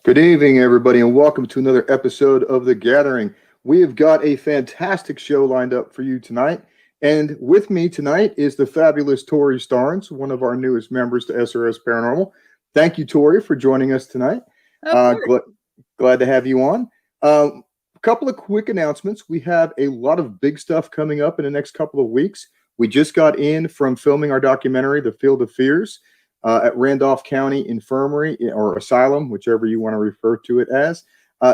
Good evening, everybody, and welcome to another episode of The Gathering. We have got a fantastic show lined up for you tonight. And with me tonight is the fabulous Tori Starnes, one of our newest members to SRS Paranormal. Thank you, Tori, for joining us tonight. Glad to have you on. A couple of quick announcements. We have a lot of big stuff coming up in the next couple of weeks. We just got in from filming our documentary, The Field of Fears, at Randolph County Infirmary or Asylum, whichever you want to refer to it as.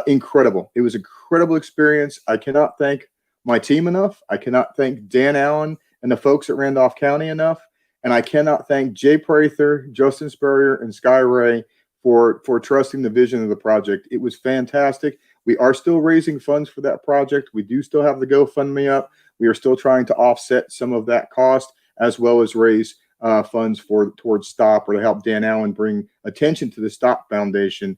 Incredible. It was an incredible experience. I cannot thank my team enough. I cannot thank Dan Allen and the folks at Randolph County enough. And I cannot thank Jay Prather, Justin Spurrier, and Sky Ray for trusting the vision of the project. It was fantastic. We are still raising funds for that project. We do still have the GoFundMe up. We are still trying to offset some of that cost, as well as raise funds towards STOP, or to help Dan Allen bring attention to the STOP Foundation,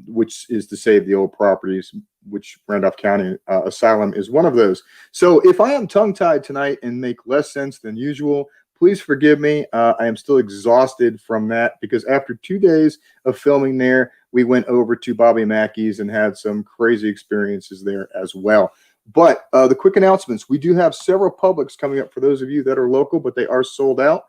which is to save the old properties, which Randolph County Asylum is one of those. So if I am tongue-tied tonight and make less sense than usual, please forgive me. I am still exhausted from that, because after 2 days of filming there, we went over to Bobby Mackeys and had some crazy experiences there as well. But the quick announcements: we do have several publics coming up for those of you that are local, but they are sold out.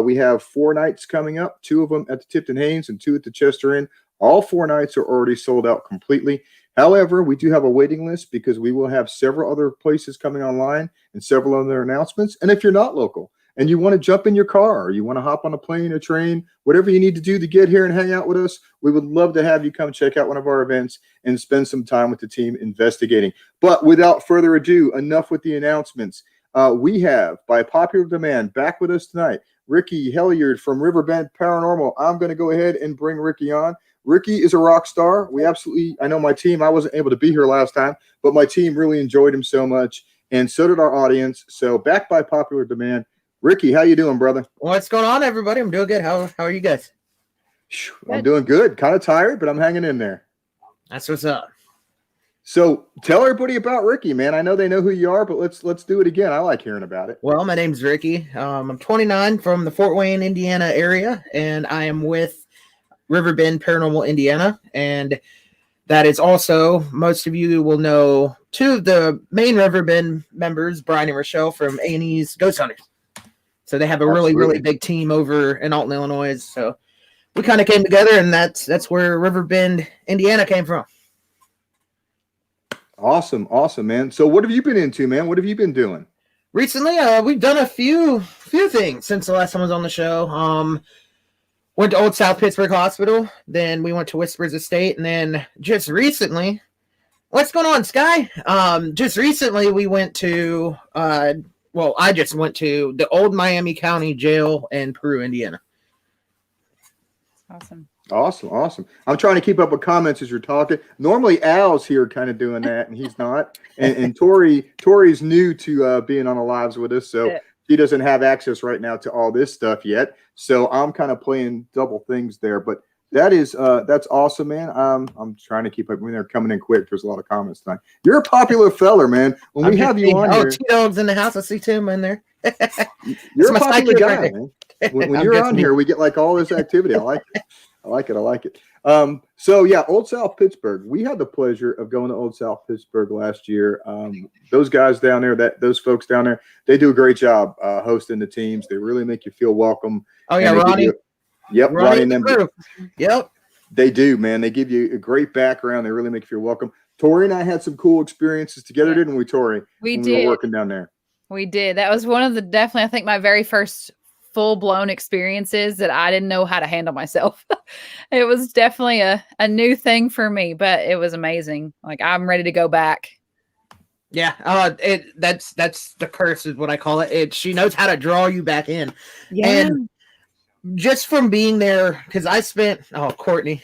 We have 4 nights coming up, 2 of them at the Tipton Haynes and 2 at the Chester Inn. All 4 nights are already sold out completely. However, we do have a waiting list, because we will have several other places coming online and several other announcements. And if you're not local and you want to jump in your car, or you want to hop on a plane, a train, whatever you need to do to get here and hang out with us, we would love to have you come check out one of our events and spend some time with the team investigating. But without further ado, enough with the announcements. We have, by popular demand, back with us tonight, Ricky Hellard from Riverbend Paranormal. I'm going to go ahead and bring Ricky on. Ricky is a rock star. I know my team, I wasn't able to be here last time, but my team really enjoyed him so much, and so did our audience. So back by popular demand, Ricky, how you doing, brother? What's going on, everybody? I'm doing good. How are you guys? I'm doing good. Kind of tired, but I'm hanging in there. That's what's up. So tell everybody about Ricky, man. I know they know who you are, but let's do it again. I like hearing about it. Well, my name's Ricky. I'm 29 from the Fort Wayne, Indiana area, and I am with Riverbend Paranormal Indiana. And that is also, most of you will know 2 of the main Riverbend members, Brian and Rochelle from A&E's Ghost Hunters. So they have a really big team over in Alton, Illinois. So we kind of came together, and that's where Riverbend, Indiana came from. Awesome, man. So what have you been into, man? What have you been doing? Recently, we've done a few things since the last time I was on the show. Went to Old South Pittsburgh Hospital. Then we went to Whispers Estate. And then just recently, what's going on, Sky? Just recently we went to, I just went to the old Miami County Jail in Peru, Indiana. Awesome. I'm trying to keep up with comments as you're talking. Normally Al's here kind of doing that, and he's not. And Tori's new to being on the lives with us, so she doesn't have access right now to all this stuff yet. So I'm kind of playing double things there. But that's awesome, man. I'm trying to keep up. When they're coming in quick, there's a lot of comments tonight. You're a popular feller, man. When we have you on here, T-Dog's in the house. I see Tim in there. You're a popular guy, man. When you're on here, we get like all this activity. I like it. So yeah, Old South Pittsburgh. We had the pleasure of going to Old South Pittsburgh last year. Those guys down there, those folks down there, they do a great job hosting the teams. They really make you feel welcome. Oh yeah, Ronnie. Ronnie and them. Yep. They do, man. They give you a great background. They really make you feel welcome. Tori and I had some cool experiences together, didn't we, Tori? We when did. We were working down there. We did. That was one of the definitely, I think, my very first full-blown experiences that I didn't know how to handle myself. It was definitely a new thing for me, but it was amazing. Like, I'm ready to go back. Yeah, that's the curse is what I call it. She knows how to draw you back in. Yeah. And just from being there, because I spent Courtney.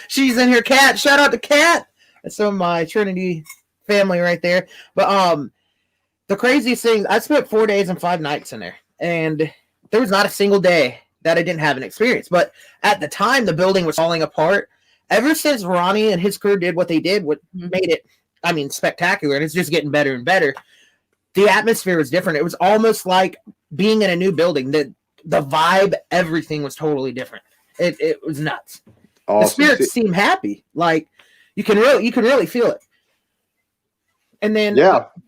She's in here, Kat. Shout out to Kat. That's some of my Trinity family right there. But the craziest thing, I spent 4 days and 5 nights in there. And there was not a single day that I didn't have an experience. But at the time, the building was falling apart. Ever since Ronnie and his crew did what they did, what made it, spectacular, and it's just getting better and better. The atmosphere was different. It was almost like being in a new building. The vibe, everything was totally different. It was nuts. Awesome. The spirits seem happy. Like you can really feel it. And then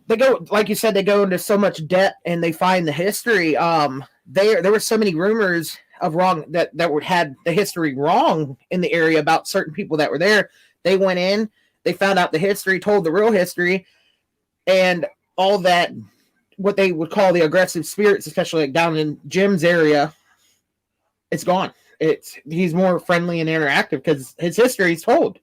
they go, like you said, they go into so much depth and they find the history. There were so many rumors of wrong that had the history wrong in the area about certain people that were there. They went in, they found out the history, told the real history, and all that, what they would call the aggressive spirits, especially like down in Jim's area, it's gone. He's more friendly and interactive because his history is told.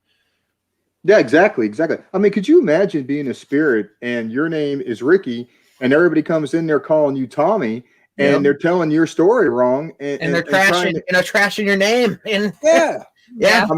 Yeah, exactly. I mean, could you imagine being a spirit and your name is Ricky and everybody comes in there calling you Tommy and they're telling your story wrong and they're trashing your name and yeah.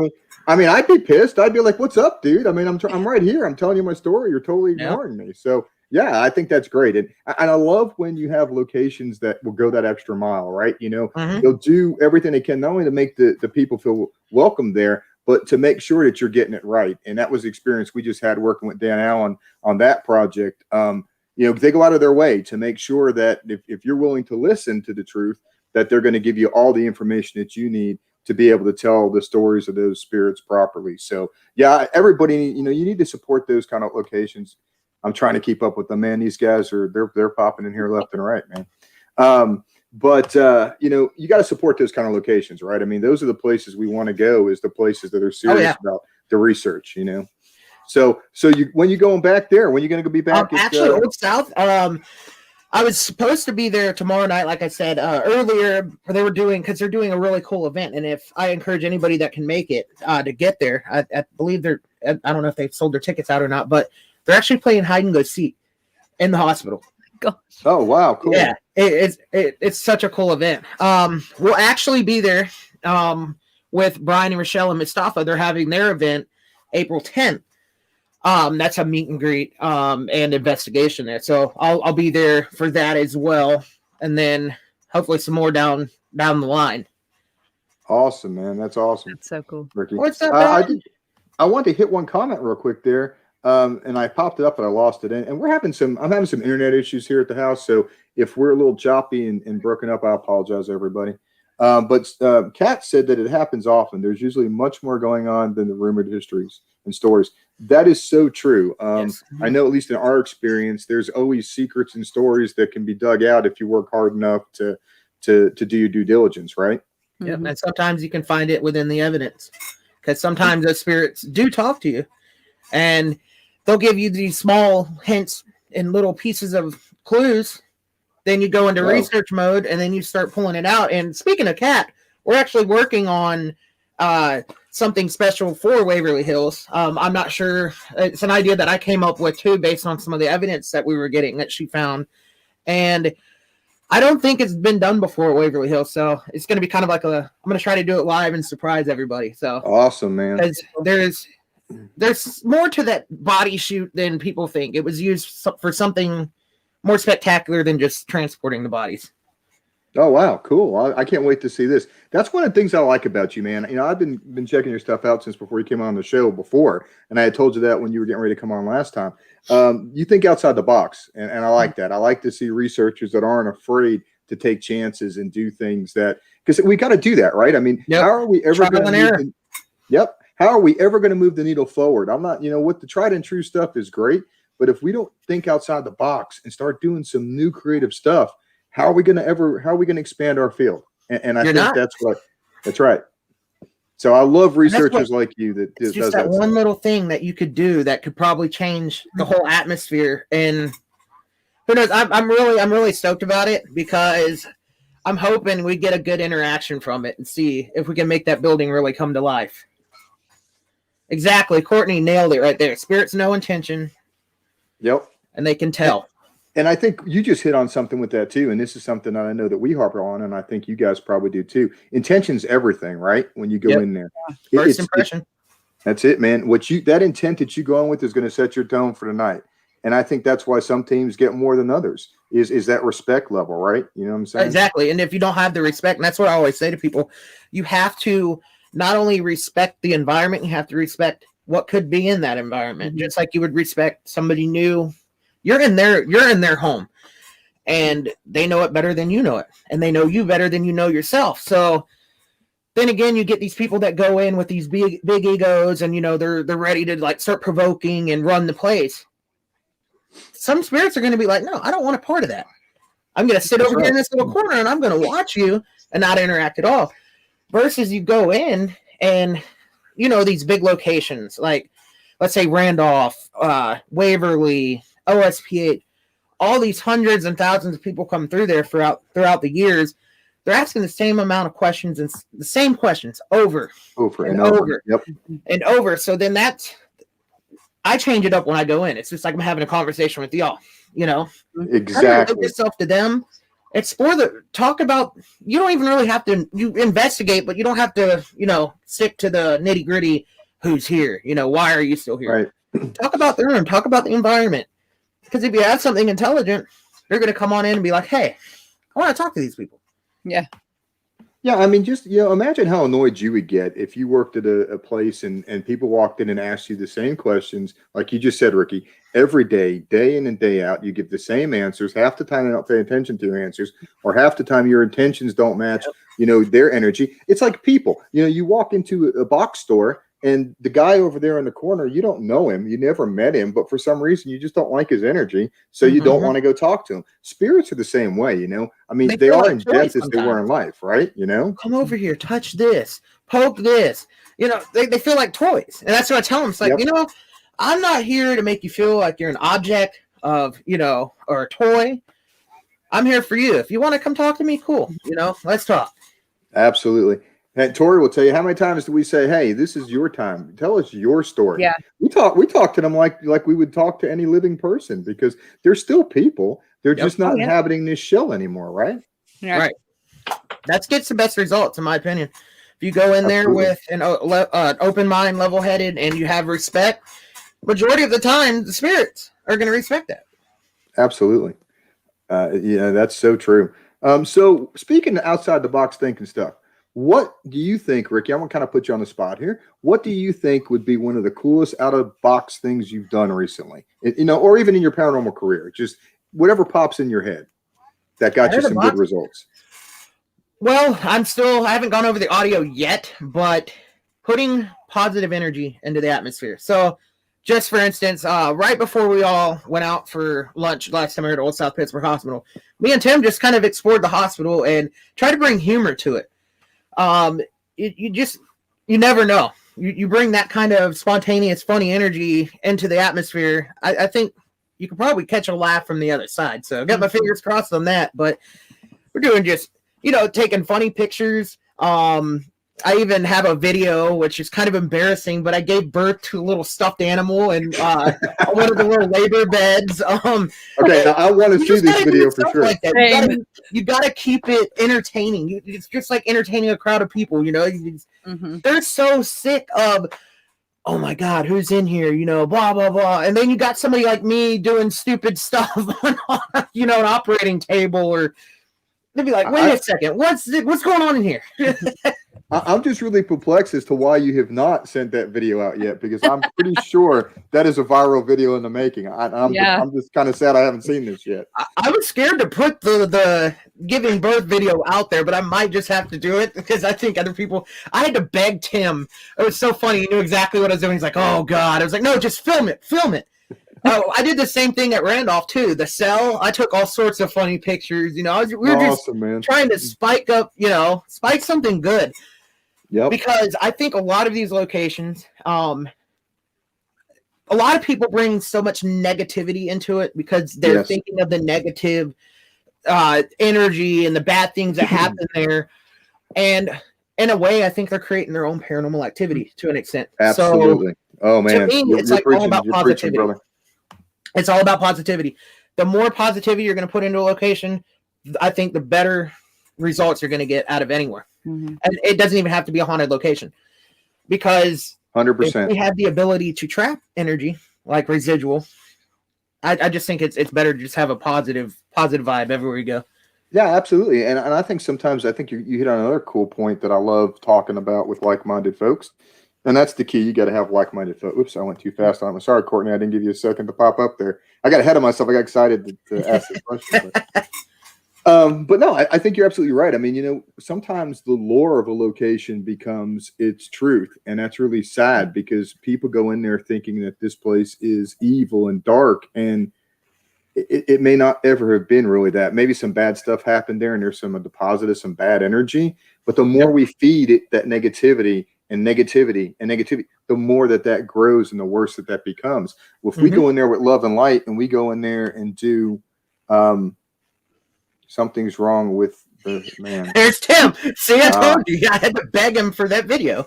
I mean, I'd be pissed. I'd be like, "What's up, dude? I mean, I'm right here. I'm telling you my story. You're totally ignoring me." So yeah, I think that's great, and I love when you have locations that will go that extra mile, right? You know, they'll do everything they can not only to make the people feel welcome there, but to make sure that you're getting it right. And that was the experience we just had working with Dan Allen on that project. You know, they go out of their way to make sure that if you're willing to listen to the truth, that they're going to give you all the information that you need to be able to tell the stories of those spirits properly. So yeah, everybody, you know, you need to support those kind of locations. I'm trying to keep up with them, man. These guys they're popping in here left and right, man. But you know, you got to support those kind of locations, right? I mean, those are the places we want to go, is the places that are serious about the research, you know. So when you going back there, when you going to be back? Actually, Old South. I was supposed to be there tomorrow night, like I said earlier. They were because they're doing a really cool event, and if I encourage anybody that can make it to get there, I believe I don't know if they've sold their tickets out or not, but they're actually playing hide and go seek in the hospital. Gosh. Oh wow, cool. Yeah, it's such a cool event. We'll actually be there with Brian and Rochelle and Mustafa. They're having their event April 10th. That's a meet and greet and investigation there. So I'll be there for that as well, and then hopefully some more down the line. Some man. That's awesome. That's so cool. Ricky. What's up, I want to hit one comment real quick there. And I popped it up, but I lost it. And I'm having some internet issues here at the house. So if we're a little choppy and broken up, I apologize, everybody. But Kat said that it happens often. There's usually much more going on than the rumored histories and stories. That is so true. Yes. I know, at least in our experience, there's always secrets and stories that can be dug out if you work hard enough to do your due diligence, right? Yep. And sometimes you can find it within the evidence, because sometimes those spirits do talk to you, and they'll give you these small hints and little pieces of clues. Then you go into research mode, and then you start pulling it out. And speaking of Kat, we're actually working on something special for Waverly Hills. I'm not sure. It's an idea that I came up with too, based on some of the evidence that we were getting that she found. And I don't think it's been done before at Waverly Hills. So it's going to be kind of like I'm going to try to do it live and surprise everybody. So awesome, man. Because there's more to that body shoot than people think. It was used for something more spectacular than just transporting the bodies. Oh wow, cool! I can't wait to see this. That's one of the things I like about you, man. You know, I've been checking your stuff out since before you came on the show before, and I had told you that when you were getting ready to come on last time. You think outside the box, and I like that. I like to see researchers that aren't afraid to take chances and do things because we got to do that, right? I mean, how are we ever going to? How are we ever going to move the needle forward? I'm not, what the tried and true stuff is great, but if we don't think outside the box and start doing some new creative stuff, how are we going to expand our field? And I think that's right. So I love researchers like you that it's just that one little thing that you could do that could probably change the whole atmosphere. And who knows? I'm really stoked about it, because I'm hoping we get a good interaction from it and see if we can make that building really come to life. Exactly. Courtney nailed it right there. Spirits know intention. Yep. And they can tell. And I think you just hit on something with that too. And this is something that I know that we harp on, and I think you guys probably do too. Intention's everything, right? When you go in there. First impression. That's it, man. That intent that you go on with is going to set your tone for the night. And I think that's why some teams get more than others is that respect level, right? You know what I'm saying? Exactly. And if you don't have the respect, and that's what I always say to people, you have to not only respect the environment, you have to respect what could be in that environment. Just like you would respect somebody new. You're in their home, and they know it better than you know it, and they know you better than you know yourself. So then again, you get these people that go in with these big egos, and they're ready to like start provoking and run the place. Some spirits are going to be like, no, I don't want a part of that. I'm going to sit over here in this little corner and I'm going to watch you and not interact at all. Versus you go in and, these big locations, like let's say Randolph, Waverly, OSP8, all these hundreds and thousands of people come through there throughout the years. They're asking the same amount of questions and the same questions over and over. Yep. And over. So then I change it up when I go in. It's just like I'm having a conversation with y'all, Exactly. Put yourself to them. Explore talk about, you don't even really have to, you investigate, but you don't have to, stick to the nitty gritty. Who's here? Why are you still here? Right. Talk about the room, talk about the environment. Because if you have something intelligent, they're going to come on in and be like, hey, I want to talk to these people. Yeah. Yeah, I mean, just imagine how annoyed you would get if you worked at a place and people walked in and asked you the same questions, like you just said, Ricky, every day in and day out. You give the same answers. Half the time, they don't pay attention to your answers, or half the time your intentions don't match, their energy. It's like people. You walk into a box store, and the guy over there in the corner, you don't know him, you never met him, but for some reason you just don't like his energy, so you don't want to go talk to him. Spirits are the same way, I mean, they are in death as they were in life, right? Come over here, touch this, poke this. They feel like toys, and that's what I tell them. It's like, I'm not here to make you feel like you're an object of, or a toy. I'm here for you. If you want to come talk to me, cool. Let's talk. Absolutely. And Tori will tell you, how many times do we say, hey, this is your time. Tell us your story. Yeah. We talk to them like we would talk to any living person, because they're still people. They're just not inhabiting this shell anymore, right? Yeah. Right. That gets the best results, in my opinion. If you go in there with an open mind, level-headed, and you have respect, majority of the time, the spirits are going to respect that. Absolutely. That's so true. So speaking of outside the box thinking stuff, what do you think, Ricky? I'm going to kind of put you on the spot here. What do you think would be one of the coolest out-of-box things you've done recently? Or even in your paranormal career? Just whatever pops in your head that got you some good results. Well, I haven't gone over the audio yet, but putting positive energy into the atmosphere. So just for instance, right before we all went out for lunch last time we were at Old South Pittsburgh Hospital, me and Tim just kind of explored the hospital and tried to bring humor to it. You never know. You bring that kind of spontaneous, funny energy into the atmosphere. I think you could probably catch a laugh from the other side. So I've got my fingers crossed on that, but we're doing just, taking funny pictures. I even have a video, which is kind of embarrassing, but I gave birth to a little stuffed animal and on one of the little labor beds. Okay, I want to see this video for sure. Like you got to keep it entertaining. It's just like entertaining a crowd of people, They're so sick of, oh my God, who's in here? Blah, blah, blah. And then you got somebody like me doing stupid stuff on an operating table, or they'd be like, wait a second, what's going on in here? I'm just really perplexed as to why you have not sent that video out yet, because I'm pretty sure that is a viral video in the making. I'm just kind of sad I haven't seen this yet. I was scared to put the giving birth video out there, but I might just have to do it, because I think other people, I had to beg Tim. It was so funny. He knew exactly what I was doing. He's like, oh God. I was like, no, just film it. I did the same thing at Randolph too. The cell, I took all sorts of funny pictures. We were awesome, trying to spike up, spike something good. Yep. Because I think a lot of these locations, a lot of people bring so much negativity into it because they're thinking of the negative energy and the bad things that happen there. And in a way, I think they're creating their own paranormal activity to an extent. Absolutely. So, to me, it's like all about positivity. It's all about positivity. The more positivity you're going to put into a location, I think the better results you're going to get out of anywhere. Mm-hmm. And it doesn't even have to be a haunted location, because 100%. We have the ability to trap energy like residual. I just think it's better to just have a positive vibe everywhere you go. Yeah, absolutely. And I think sometimes you hit on another cool point that I love talking about with like-minded folks. And that's the key. You got to have like-minded folks. Oops, I went too fast on it. Sorry, Courtney. I didn't give you a second to pop up there. I got ahead of myself. I got excited to ask this question. But no, I think you're absolutely right. I mean, sometimes the lore of a location becomes its truth, and that's really sad because people go in there thinking that this place is evil and dark, and it may not ever have been really that. Maybe some bad stuff happened there, and there's some deposit of some bad energy. But the more we feed it that negativity and negativity and negativity, the more that grows, and the worse that becomes. Well, if we go in there with love and light, and we go in there and do something's wrong with the man. There's Tim. See, I told you. I had to beg him for that video.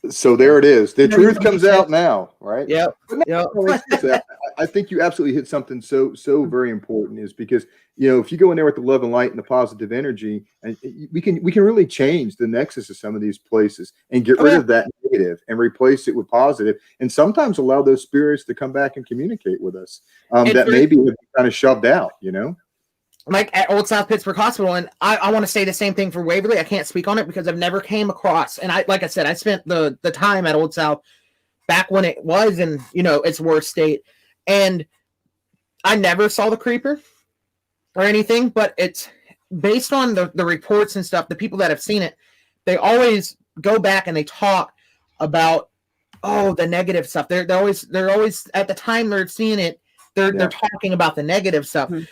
So there it is. The truth comes out now, right? Yep. I think you absolutely hit something so very important, is because if you go in there with the love and light and the positive energy, and we can really change the nexus of some of these places and get rid of that negative and replace it with positive, and sometimes allow those spirits to come back and communicate with us that maybe have been kind of shoved out, Like at Old South Pittsburgh Hospital, and I want to say the same thing for Waverly. I can't speak on it because I've never came across, and like I said, I spent the time at Old South back when it was in its worst state, and I never saw the creeper or anything, but it's based on the reports and stuff. The people that have seen it, they always go back and they talk about the negative stuff. They're always at the time they're seeing it, they're talking about the negative stuff. Mm-hmm.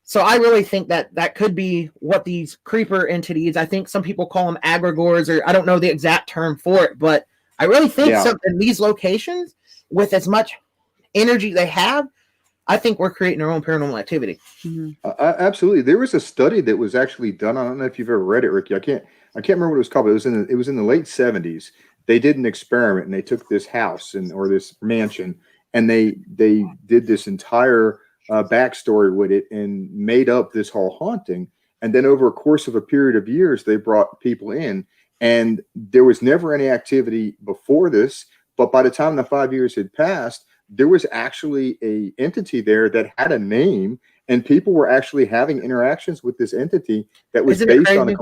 So I really think that could be what these creeper entities, I think some people call them agregores, or I don't know the exact term for it, but I really think in these locations, with as much energy they have, I think we're creating our own paranormal activity. Mm-hmm. Absolutely. There was a study that was actually done. I don't know if you've ever read it, Ricky. I can't remember what it was called, but it was in the late 70s. They did an experiment, and they took this house or this mansion, and they did this entire backstory with it and made up this whole haunting. And then over a course of a period of years, they brought people in, and there was never any activity before this. But by the time the 5 years had passed, there was actually a entity there that had a name, and people were actually having interactions with this entity that was based on a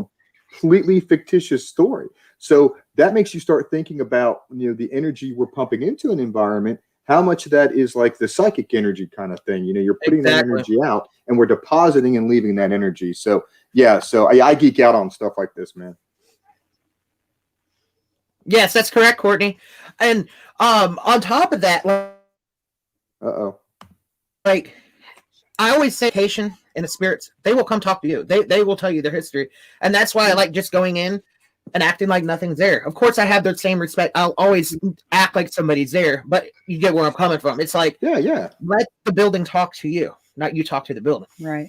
completely fictitious story. So that makes you start thinking about the energy we're pumping into an environment. How much of that is like the psychic energy kind of thing? You're putting that energy out, and we're depositing and leaving that energy. So I geek out on stuff like this, man. Yes, that's correct, Courtney. And on top of that, like I always say, patient and the spirits, they will come talk to you. They will tell you their history, and that's why I like just going in and acting like nothing's there. Of course, I have the same respect. I'll always act like somebody's there, but you get where I'm coming from. It's like, let the building talk to you, not you talk to the building. Right.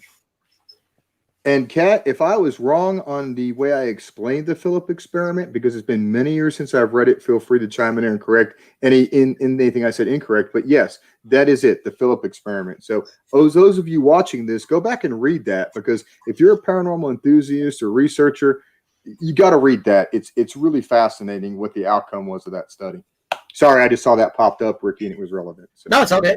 And Kat, if I was wrong on the way I explained the Philip experiment, because it's been many years since I've read it, feel free to chime in and correct anything I said incorrect. But yes, that is it, the Philip experiment. So those of you watching this, go back and read that, because if you're a paranormal enthusiast or researcher, you got to read that. It's really fascinating what the outcome was of that study. Sorry, I just saw that popped up, Ricky, and it was relevant. So, no, it's okay.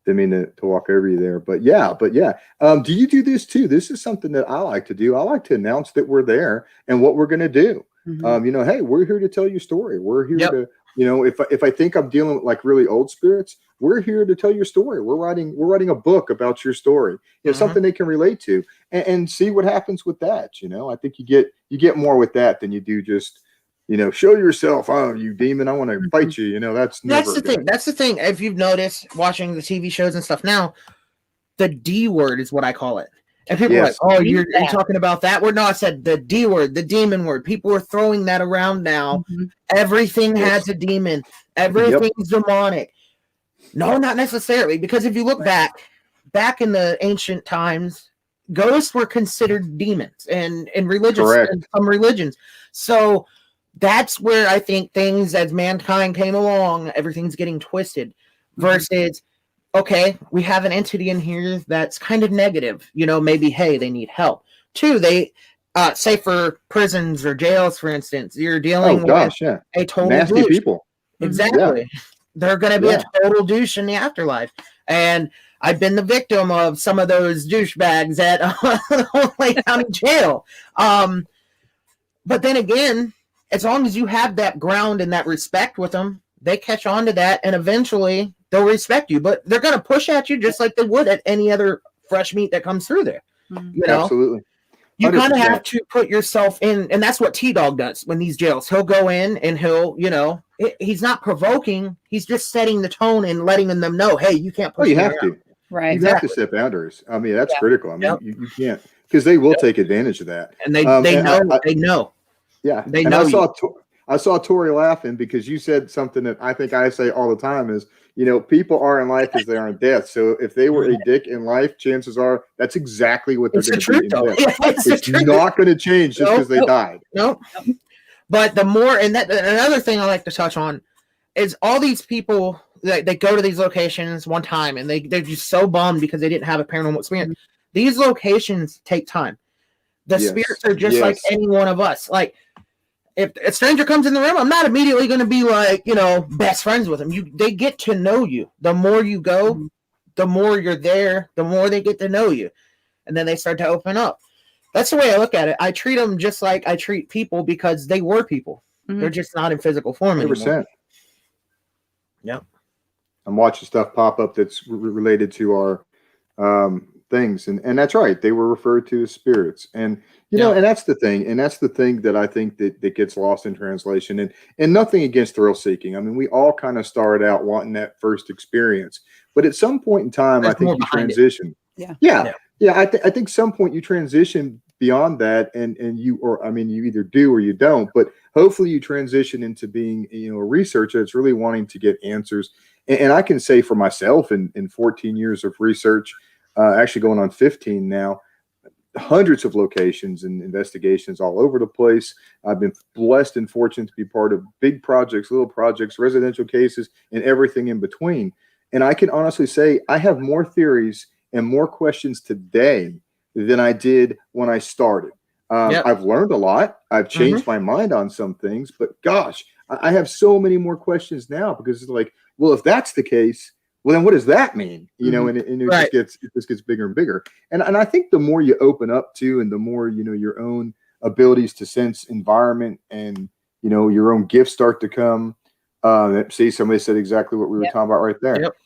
Didn't mean to walk over you there, but yeah. Do you do this too? This is something that I like to do. I like to announce that we're there and what we're going to do. Mm-hmm. Hey, we're here to tell your story. We're here to, if I think I'm dealing with like really old spirits, we're here to tell your story. We're writing a book about your story. Something they can relate to, and see what happens with that. I think you get more with that than you do just, show yourself. Oh, you demon! I want to fight you. That's the thing. That's the thing. If you've noticed watching the TV shows and stuff now, the D word is what I call it. And people are like, "Oh, you're talking about that word?" No, I said the D word, the demon word. People are throwing that around now. Mm-hmm. Everything has a demon. Everything's demonic. No, not necessarily. Because if you look back in the ancient times, ghosts were considered demons and religious in some religions. So that's where I think things, as mankind came along, everything's getting twisted. Versus, okay, we have an entity in here that's kind of negative. Maybe, hey, they need help. Two, they say for prisons or jails, for instance, you're dealing with a total nasty douche. People. Exactly. Yeah. They're going to be a total douche in the afterlife. And I've been the victim of some of those douchebags at Lake County Jail. But then again, as long as you have that ground and that respect with them, they catch on to that, and eventually they'll respect you. But they're going to push at you just like they would at any other fresh meat that comes through there. Mhm. You know, Absolutely. you kind of 100%. have to put yourself in, and that's what T-Dog does when these jails. He'll go in and he'll, you know, he's not provoking. He's just setting the tone and letting them know, hey, you can't push Oh, you me have around. to. Right. You have to set boundaries. I mean, that's Yeah. critical. I mean, Yep. you can't, because they will take advantage of that. And they And know, they know. Yeah. They and know I saw Tori laughing because you said something that I think I say all the time is, you know, people are in life as they are in death. So if they were a dick in life, chances are that's exactly what they're It's the going to be truth, in though. death. Yeah, it's the It's truth. not going to change just because they Nope. died. Nope. But the more, and that another thing I like to touch on is all these people that they go to these locations one time and they're just so bummed because they didn't have a paranormal experience. These locations take time. The Yes. spirits are just like Yes. any one of us. Like if a stranger comes in the room, I'm not immediately going to be like, you know, best friends with them. They get to know you. The more you go, the more you're there, the more they get to know you. And then they start to open up. That's the way I look at it. I treat them just like I treat people because they were people. Mhm. They're just not in physical form anymore. 100%. Yep. I'm watching stuff pop up that's related to our things, and that's right. They were referred to as spirits, and you know, and that's the thing that I think that gets lost in translation. And nothing against thrill seeking. I mean, we all kind of started out wanting that first experience, but at some point in time, There's I think more you behind it. transition. Yeah. Yeah. I think some point you transition beyond that, and you either do or you don't. But hopefully, you transition into being, you know, a researcher that's really wanting to get answers. And I can say for myself, in 14 years of research, actually going on 15 now, hundreds of locations and investigations all over the place. I've been blessed and fortunate to be part of big projects, little projects, residential cases, and everything in between. And I can honestly say I have more theories and more questions today than I did when I started. I've learned a lot. I've changed my mind on some things, but gosh, I have so many more questions now because it's like, well, if that's the case, well, then what does that mean? You know, and it just gets bigger and bigger. And I think the more you open up to, and the more, you know, your own abilities to sense environment and, you know, your own gifts start to come. See, somebody said exactly what we were talking about right there. Yep.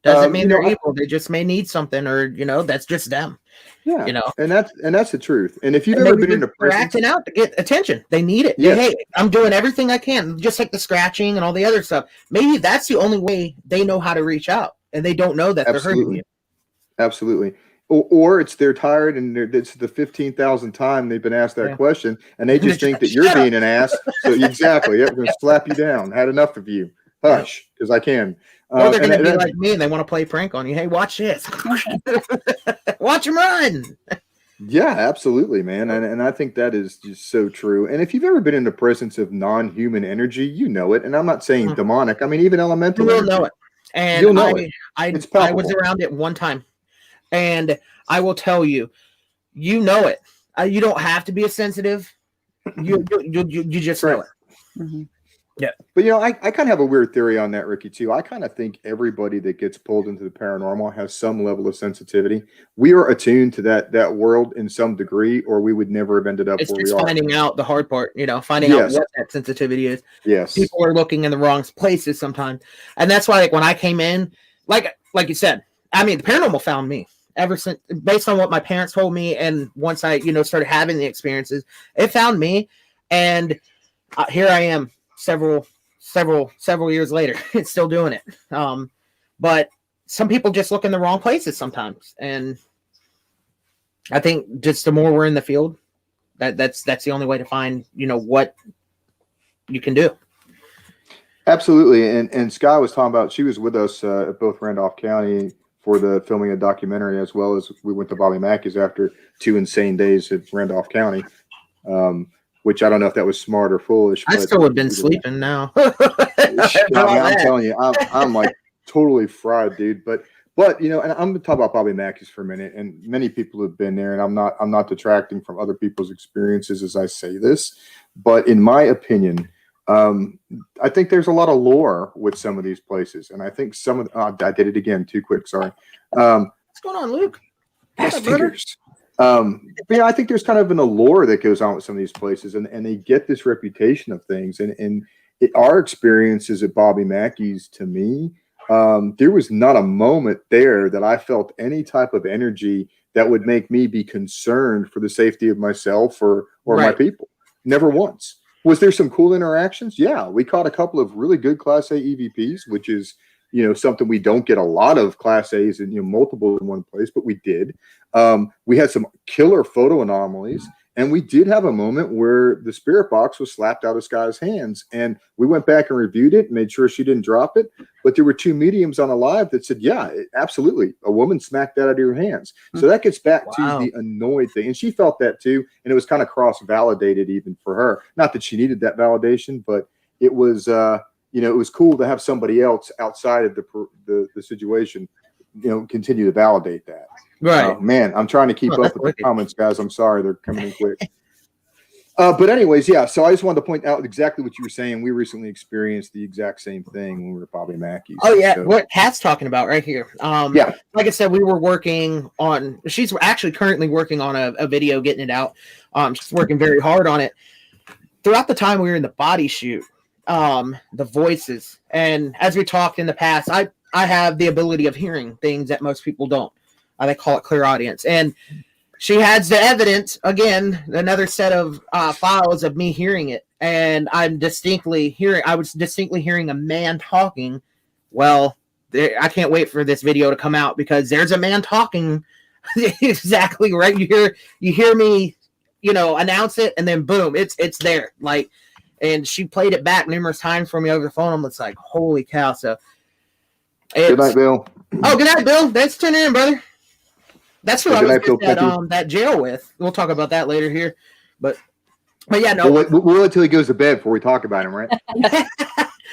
Doesn't mean they're evil. They just may need something, or, you know, that's just them. Yeah. You know, and that's the truth. And if you've ever been in a they're acting out to get attention. They need it. Yes. Hey, I'm doing everything I can, just like the scratching and all the other stuff. Maybe that's the only way they know how to reach out, and they don't know that they're hurting you. Absolutely. Or it's they're tired and it's the 15,000th time they've been asked that question, and they just think that you're being an ass. So exactly, we're going to slap you down. Had enough of you. Hush, because I can. Or they're going to be like me and they want to play a prank on you. Hey, watch this. Watch him run. Yeah, absolutely, man. And I think that is just so true. And if you've ever been in the presence of non-human energy, you know it. And I'm not saying demonic. I mean, even elemental. You will know it. And you'll know it. I was around it one time. And I will tell you, you know it. You don't have to be a sensitive. You just know it. Mm-hmm. Yeah. But, you know, I kind of have a weird theory on that, Ricky, too. I kind of think everybody that gets pulled into the paranormal has some level of sensitivity. We are attuned to that world in some degree, or we would never have ended up where we are. It's just finding out the hard part, you know, finding out what that sensitivity is. Yes. People are looking in the wrong places sometimes. And that's why, like, when I came in, like you said, I mean, the paranormal found me ever since, based on what my parents told me. And once I, you know, started having the experiences, it found me. And here I am. Several years later, it's still doing it. But some people just look in the wrong places sometimes, and I think just the more we're in the field, that's the only way to find, you know, what you can do. Absolutely. And Sky was talking about, she was with us at both Randolph County for the filming a documentary, as well as we went to Bobby Mackeys after 2 insane days at Randolph County. Which I don't know if that was smart or foolish. I still have been sleeping now. I'm telling you, I'm like totally fried, dude. But you know, and I'm gonna talk about Bobby Mackeys for a minute. And many people have been there, and I'm not detracting from other people's experiences as I say this. But in my opinion, I think there's a lot of lore with some of these places, and I think some of I did it again too quick. Sorry. What's going on, Luke? Fast fingers. But yeah, I think there's kind of an allure that goes on with some of these places, and they get this reputation of things. And our experiences at Bobby Mackeys, to me, there was not a moment there that I felt any type of energy that would make me be concerned for the safety of myself or my people. Never once. Was there some cool interactions? Yeah, we caught a couple of really good Class A EVPs, which is, something we don't get a lot of Class A's and, multiple in one place, but we did. We had some killer photo anomalies, and we did have a moment where the spirit box was slapped out of Sky's hands, and we went back and reviewed it and made sure she didn't drop it. But there were 2 mediums on a live that said, yeah, absolutely, a woman smacked that out of your hands. So that gets back to the annoyed thing. And she felt that too, and it was kind of cross-validated even for her. Not that she needed that validation, but it was, it was cool to have somebody else outside of the situation, continue to validate that. Right. Man, I'm trying to keep up with the comments, guys. I'm sorry. They're coming in quick. But anyways, yeah. So I just wanted to point out exactly what you were saying. We recently experienced the exact same thing when we were at Bobby Mackeys. Oh, yeah. What Kat's talking about right here. Yeah. Like I said, we were working on, she's actually currently working on a video, getting it out. She's working very hard on it. Throughout the time we were in the body shoot, the voices, and as we talked in the past, I have the ability of hearing things that most people don't. They call it clairaudience. And she has the evidence, again, another set of files of me hearing it. And I was distinctly hearing a man talking. Well, I can't wait for this video to come out because there's a man talking exactly right. You hear me, announce it, and then boom, it's there. And she played it back numerous times for me over the phone. I'm just like, holy cow. So good night, Bill. Oh, good night, Bill. Thanks for tuning in, brother. That's who I was at that jail with. We'll talk about that later here. But yeah, no. We'll wait until he goes to bed before we talk about him, right?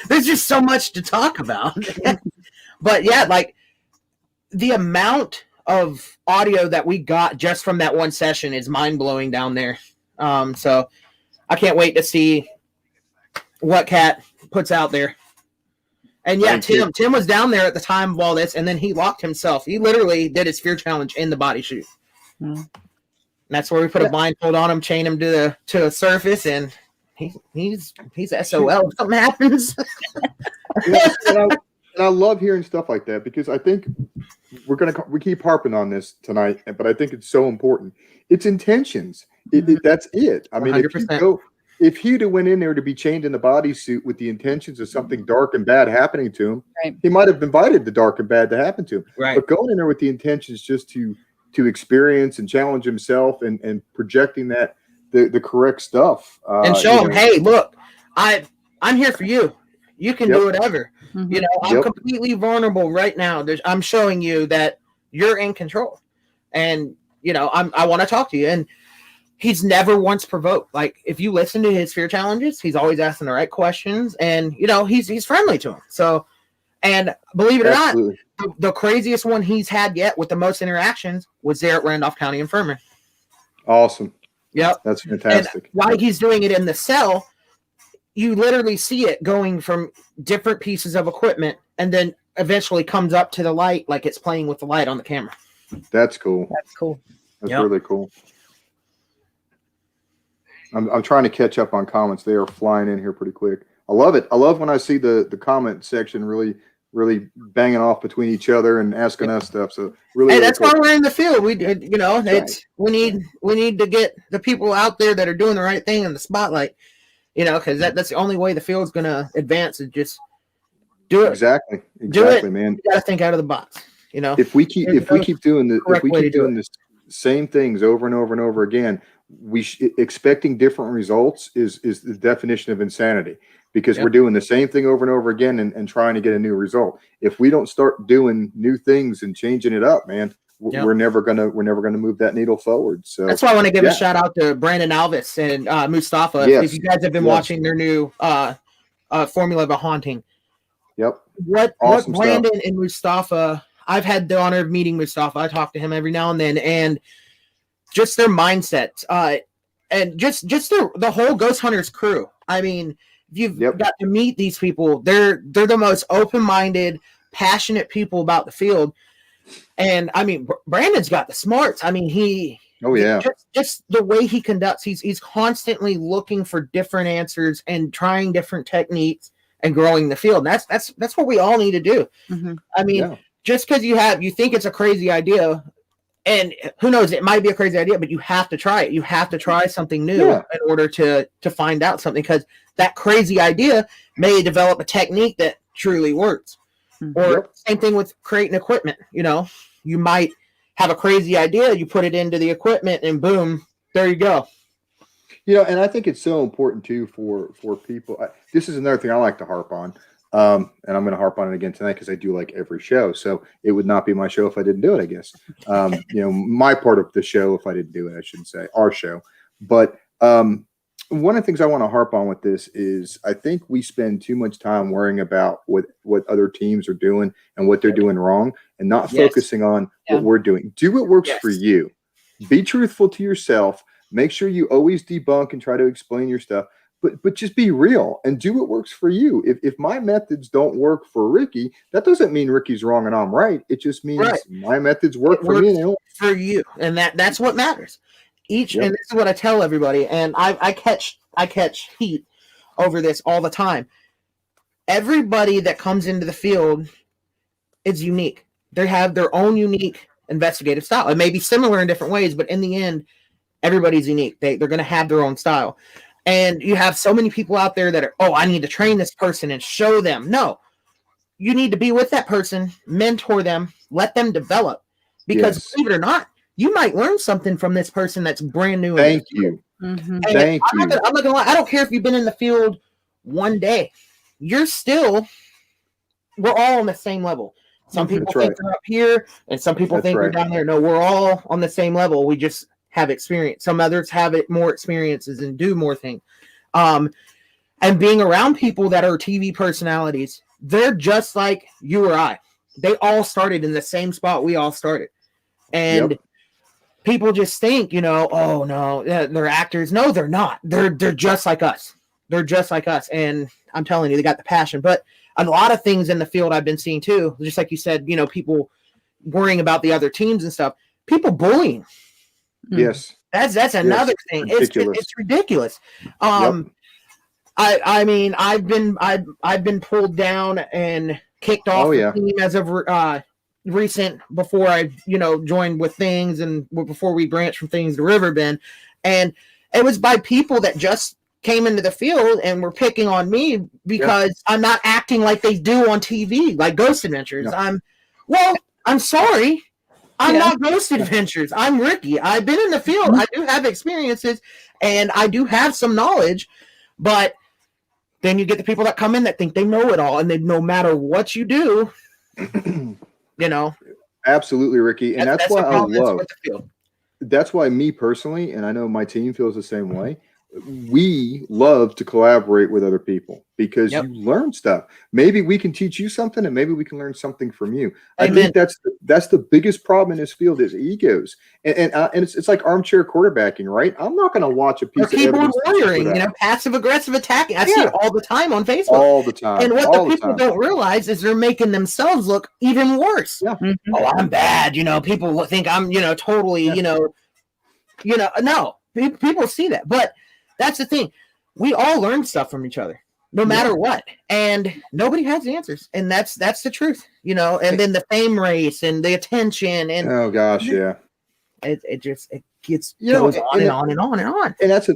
There's just so much to talk about. But yeah, the amount of audio that we got just from that one session is mind-blowing down there. So I can't wait to see what Kat puts out there. And yeah, Tim was down there at the time of all this, and then he locked himself. He literally did his fear challenge in the body shoot. And that's where we put a blindfold on him, chain him to the surface, and he's SOL if something happens. and I love hearing stuff like that because I think we keep harping on this tonight, but I think it's so important. It's intentions. That's it. I mean, 100%. If he'd have went in there to be chained in the bodysuit with the intentions of something dark and bad happening to him, he might have invited the dark and bad to happen to him. Right. But going in there with the intentions just to experience and challenge himself and projecting that the correct stuff and show him, hey, look, I'm here for you. You can do whatever. Mm-hmm. I'm completely vulnerable right now. I'm showing you that you're in control, and I want to talk to you. And he's never once provoked. If you listen to his fear challenges, he's always asking the right questions, and he's friendly to him. So, and believe it or not, the craziest one he's had yet with the most interactions was there at Randolph County Infirmary. Awesome. Yep, that's fantastic. And while he's doing it in the cell, you literally see it going from different pieces of equipment, and then eventually comes up to the light like it's playing with the light on the camera. That's cool. That's really cool. I'm trying to catch up on comments. They are flying in here pretty quick. I love it. I love when I see the comment section really banging off between each other and asking us stuff. So really, that's why we're in the field. We we need to get the people out there that are doing the right thing in the spotlight. Because that's the only way the field's going to advance is just do it. Exactly, man. You got to think out of the box. If we keep doing the same things over and over and over again, expecting different results is the definition of insanity, because we're doing the same thing over and over again and trying to get a new result. If we don't start doing new things and changing it up, man, we're never gonna move that needle forward. So that's why I want to give a shout out to Brandon Alvis and Mustafa. If you guys have been watching their new Formula of a Haunting. What Brandon and Mustafa, I've had the honor of meeting Mustafa. I talk to him every now and then, and just their mindset, and just the whole Ghost Hunters crew. I mean, you've got to meet these people. They're the most open-minded, passionate people about the field. And I mean, Brandon's got the smarts. I mean, just the way he conducts, he's constantly looking for different answers and trying different techniques and growing the field. And that's what we all need to do. Mhm. I mean, just because you think it's a crazy idea, and who knows, it might be a crazy idea, but you have to try it. You have to try something new in order to find out something, because that crazy idea may develop a technique that truly works. Or same thing with creating equipment. You know, you might have a crazy idea, you put it into the equipment, and boom, there you go. You know, and I think it's so important too for people. This is another thing I like to harp on, and I'm going to harp on it again tonight because I do like every show. So it would not be my show if I didn't do it, I guess. You know, my part of the show if I didn't do it, I shouldn't say our show. But one of the things I want to harp on with this is I think we spend too much time worrying about what other teams are doing and what they're doing wrong, and not focusing on what we're doing. Do what works for you. Be truthful to yourself. Make sure you always debunk and try to explain your stuff, but just be real and do what works for you. If my methods don't work for Ricky, that doesn't mean Ricky's wrong and I'm right. It just means my methods work for me. For you, and that's what matters. And this is what I tell everybody, and I catch heat over this all the time. Everybody that comes into the field is unique. They have their own unique investigative style. It may be similar in different ways, but in the end, everybody's unique. They're going to have their own style. And you have so many people out there that are, I need to train this person and show them. No, you need to be with that person, mentor them, let them develop. Because believe it or not, you might learn something from this person that's brand new. Thank you. Mm-hmm. Thank you. I'm not going to lie. I don't care if you've been in the field one day. We're all on the same level. Some people think they're up here, and some people think they're down there. No, we're all on the same level. We just have experience. Some others have more experiences and do more things. And being around people that are TV personalities, they're just like you or I. They all started in the same spot we all started. And people just think, oh no, they're actors. No, they're not. They're just like us. They're just like us. And I'm telling you, they got the passion. But a lot of things in the field I've been seeing too, just like you said, people worrying about the other teams and stuff, people bullying. Yes. That's another thing. It's ridiculous. I mean, I've been pulled down and kicked off the team as of recent, before I joined with things, and before we branched from things to Riverbend, and it was by people that just came into the field and were picking on me because I'm not acting like they do on TV, like Ghost Adventures. I'm sorry. I'm not Ghost Adventures. I'm Ricky. I've been in the field. I do have experiences, and I do have some knowledge, but then you get the people that come in that think they know it all, and they, no matter what you do, Absolutely, Ricky. And that's why I love that's why me personally, and I know my team feels the same way, we love to collaborate with other people because you learn stuff. Maybe we can teach you something, and maybe we can learn something from you. Amen. I think that's the biggest problem in this field is egos, and it's like armchair quarterbacking, right? I'm not going to watch a piece of keyboard warrioring, passive aggressive attacking. I see it all the time on Facebook, all the time. And what the people don't realize is they're making themselves look even worse. Yeah. Mm-hmm. Oh, I'm bad. People think I'm, totally, no. People see that, but that's the thing. We all learn stuff from each other, no matter what, and nobody has answers, and that's the truth, And then the fame race and the attention, and oh gosh, it gets goes on and on and on and on. And that's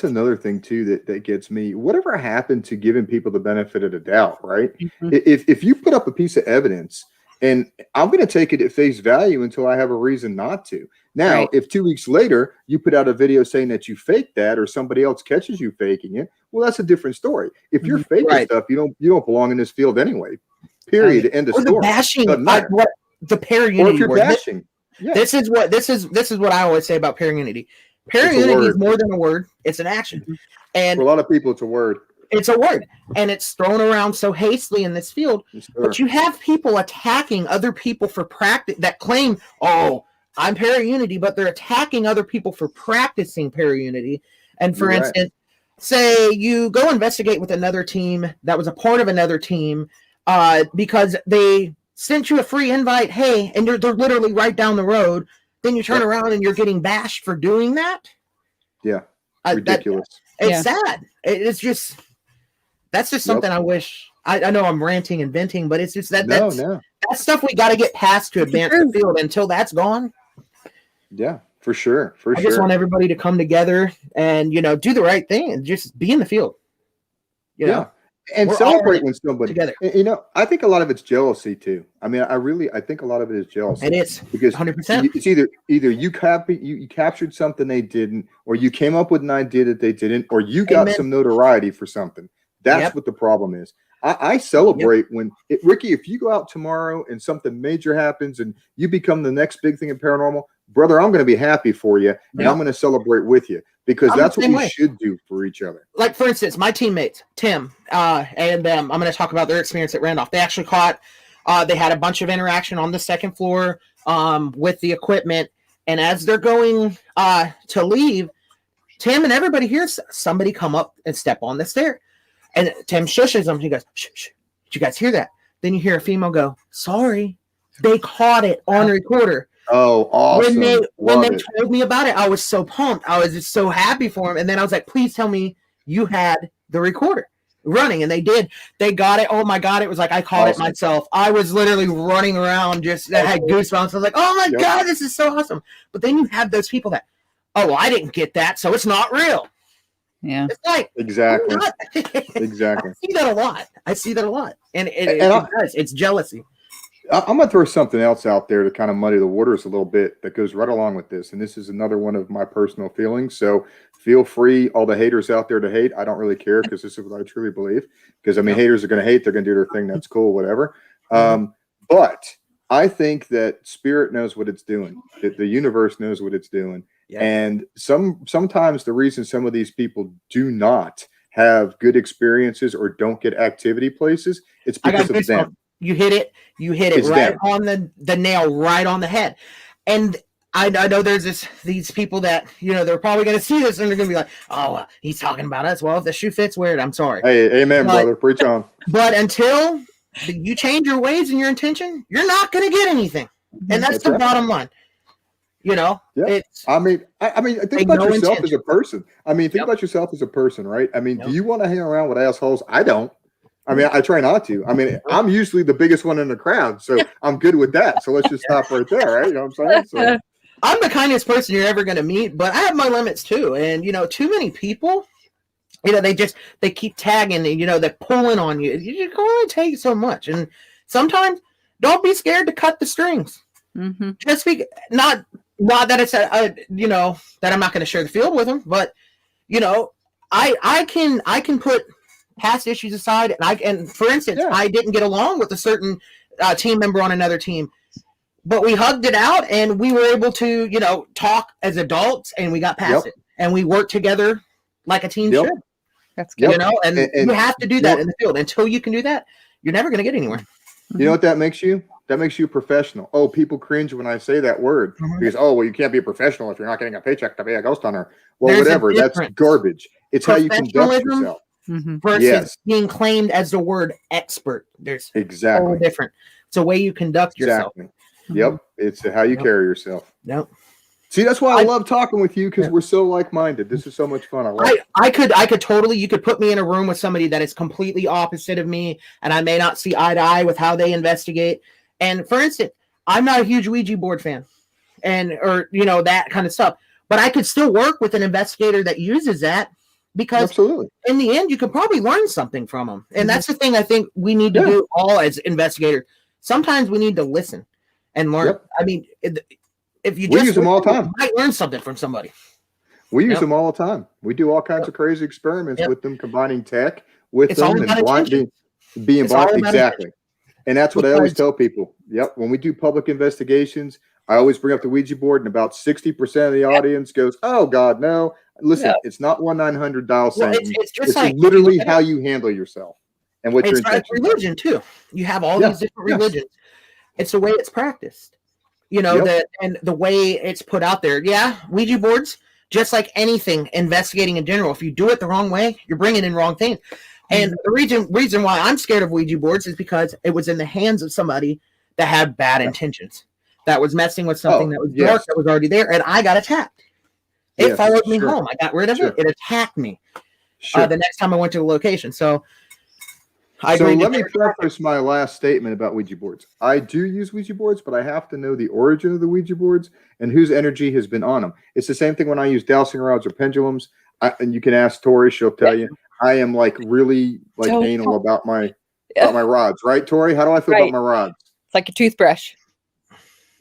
another thing too that gets me. Whatever happened to giving people the benefit of the doubt, right? Mm-hmm. If you put up a piece of evidence, and I'm going to take it at face value until I have a reason not to. Now, if 2 weeks later you put out a video saying that you faked that, or somebody else catches you faking it, well, that's a different story. If you're faking stuff, you don't belong in this field anyway. Period. End of story. The bashing, the paraunity. Or if you're bashing, this is what I always say about paraunity. Paraunity is more than a word; it's an action. And for a lot of people, it's a word. It's a word, and it's thrown around so hastily in this field. Sure. But you have people attacking other people for practice that claim, "Oh, I'm paraunity," but they're attacking other people for practicing paraunity. And for instance, say you go investigate with another team that was a part of another team because they sent you a free invite. Hey, and they're literally right down the road. Then you turn around and you're getting bashed for doing that. Yeah, ridiculous. It's sad. It's just. That's just something I wish. I know I'm ranting and venting, but it's just that's stuff we got to get past to advance the field. Until that's gone. Yeah, for sure. I just want everybody to come together and do the right thing and just be in the field. You know? And We're celebrate when somebody together. I think a lot of it's jealousy too. I mean, I think a lot of it is jealousy. It is because 100%. It's either you captured something they didn't, or you came up with an idea that they didn't, or you got some notoriety for something. That's what the problem is. I celebrate when Ricky, if you go out tomorrow and something major happens and you become the next big thing in paranormal, brother, I'm going to be happy for you and I'm going to celebrate with you because that's what we should do for each other. Like, for instance, my teammates, Tim, and I'm going to talk about their experience at Randolph. They actually they had a bunch of interaction on the second floor with the equipment. And as they're going to leave, Tim and everybody hears somebody come up and step on the stair. And Tim shushes them. He goes, shh, shh. Did you guys hear that? Then you hear a female go, sorry. They caught it on recorder. Oh, awesome. When they told me about it, I was so pumped. I was just so happy for him. And then I was like, please tell me you had the recorder running. And they did. They got it. Oh, my God. It was like I caught it myself. I was literally running around. I had goosebumps. I was like, oh, my God, this is so awesome. But then you have those people that, oh, well, I didn't get that, so it's not real. Yeah. It's like, exactly. I see that a lot. And it's jealousy. I'm going to throw something else out there to kind of muddy the waters a little bit that goes right along with this. And this is another one of my personal feelings. So feel free, all the haters out there, to hate. I don't really care because this is what I truly believe. Because, I mean, haters are going to hate. They're going to do their thing. That's cool, whatever. But I think that spirit knows what it's doing. That the universe knows what it's doing. Yeah. And sometimes the reason some of these people do not have good experiences or don't get activity places, it's because of them. You hit it right on the nail, right on the head. And I know there's these people that, they're probably going to see this and they're going to be like, oh, he's talking about us. Well, if the shoe fits, wear it. I'm sorry. Hey, amen, brother. Preach on. But until you change your ways and your intention, you're not going to get anything. And that's the bottom line. It's, I mean, think about yourself as a person. I mean, think about yourself as a person, right? I mean, do you want to hang around with assholes? I don't. I mean, I try not to. I mean, I'm usually the biggest one in the crowd, so I'm good with that. So let's just stop right there, right? You know what I'm saying? So, I'm the kindest person you're ever going to meet, but I have my limits too. And, too many people, they keep tagging, they're pulling on you. You can only take so much. And sometimes don't be scared to cut the strings. Mm-hmm. Just not that it's that I'm not going to share the field with them, but I can put past issues aside, and for instance, I didn't get along with a certain team member on another team, but we hugged it out and we were able to talk as adults and we got past it and we worked together like a team should. That's good. And you have to do that in the field. Until you can do that, you're never going to get anywhere. You know what that makes you? That makes you a professional. Oh, people cringe when I say that word because, you can't be a professional if you're not getting a paycheck to be a ghost hunter. Well, whatever. That's garbage. It's how you conduct yourself. Versus being claimed as the word expert. There's totally different. It's a way you conduct yourself. Yep. It's how you carry yourself. Yep. See, that's why I love talking with you because we're so like-minded. This is so much fun. I could totally, you could put me in a room with somebody that is completely opposite of me and I may not see eye to eye with how they investigate. And for instance, I'm not a huge Ouija board fan or that kind of stuff, but I could still work with an investigator that uses that because in the end, you could probably learn something from them. And that's the thing I think we need to do all as investigators. Sometimes we need to listen and learn. I mean, if you use them all the time, you might learn something from somebody. We use them all the time. We do all kinds of crazy experiments with them, combining tech with them and being blind. Exactly. And that's what I always tell people. Yep. When we do public investigations, I always bring up the Ouija board and about 60% of the audience goes, oh God, no. Listen, it's not 1-900 dial sign. It's like, literally how you handle yourself and what your intention is. Religion too. You have all these different religions. It's the way it's practiced. And the way it's put out there. Yeah, Ouija boards, just like anything investigating in general. If you do it the wrong way, you're bringing in wrong things. And the reason why I'm scared of Ouija boards is because it was in the hands of somebody that had bad intentions, that was messing with something that was dark, that was already there, and I got attacked. It followed me home. I got rid of it. It attacked me the next time I went to the location. So, I So agree. let me preface my last statement about Ouija boards. I do use Ouija boards, but I have to know the origin of the Ouija boards and whose energy has been on them. It's the same thing when I use dowsing rods or pendulums. And you can ask Tori; she'll tell you. I am like really like So- anal about my rods, right, Tori? How do I feel about my rods? It's like a toothbrush.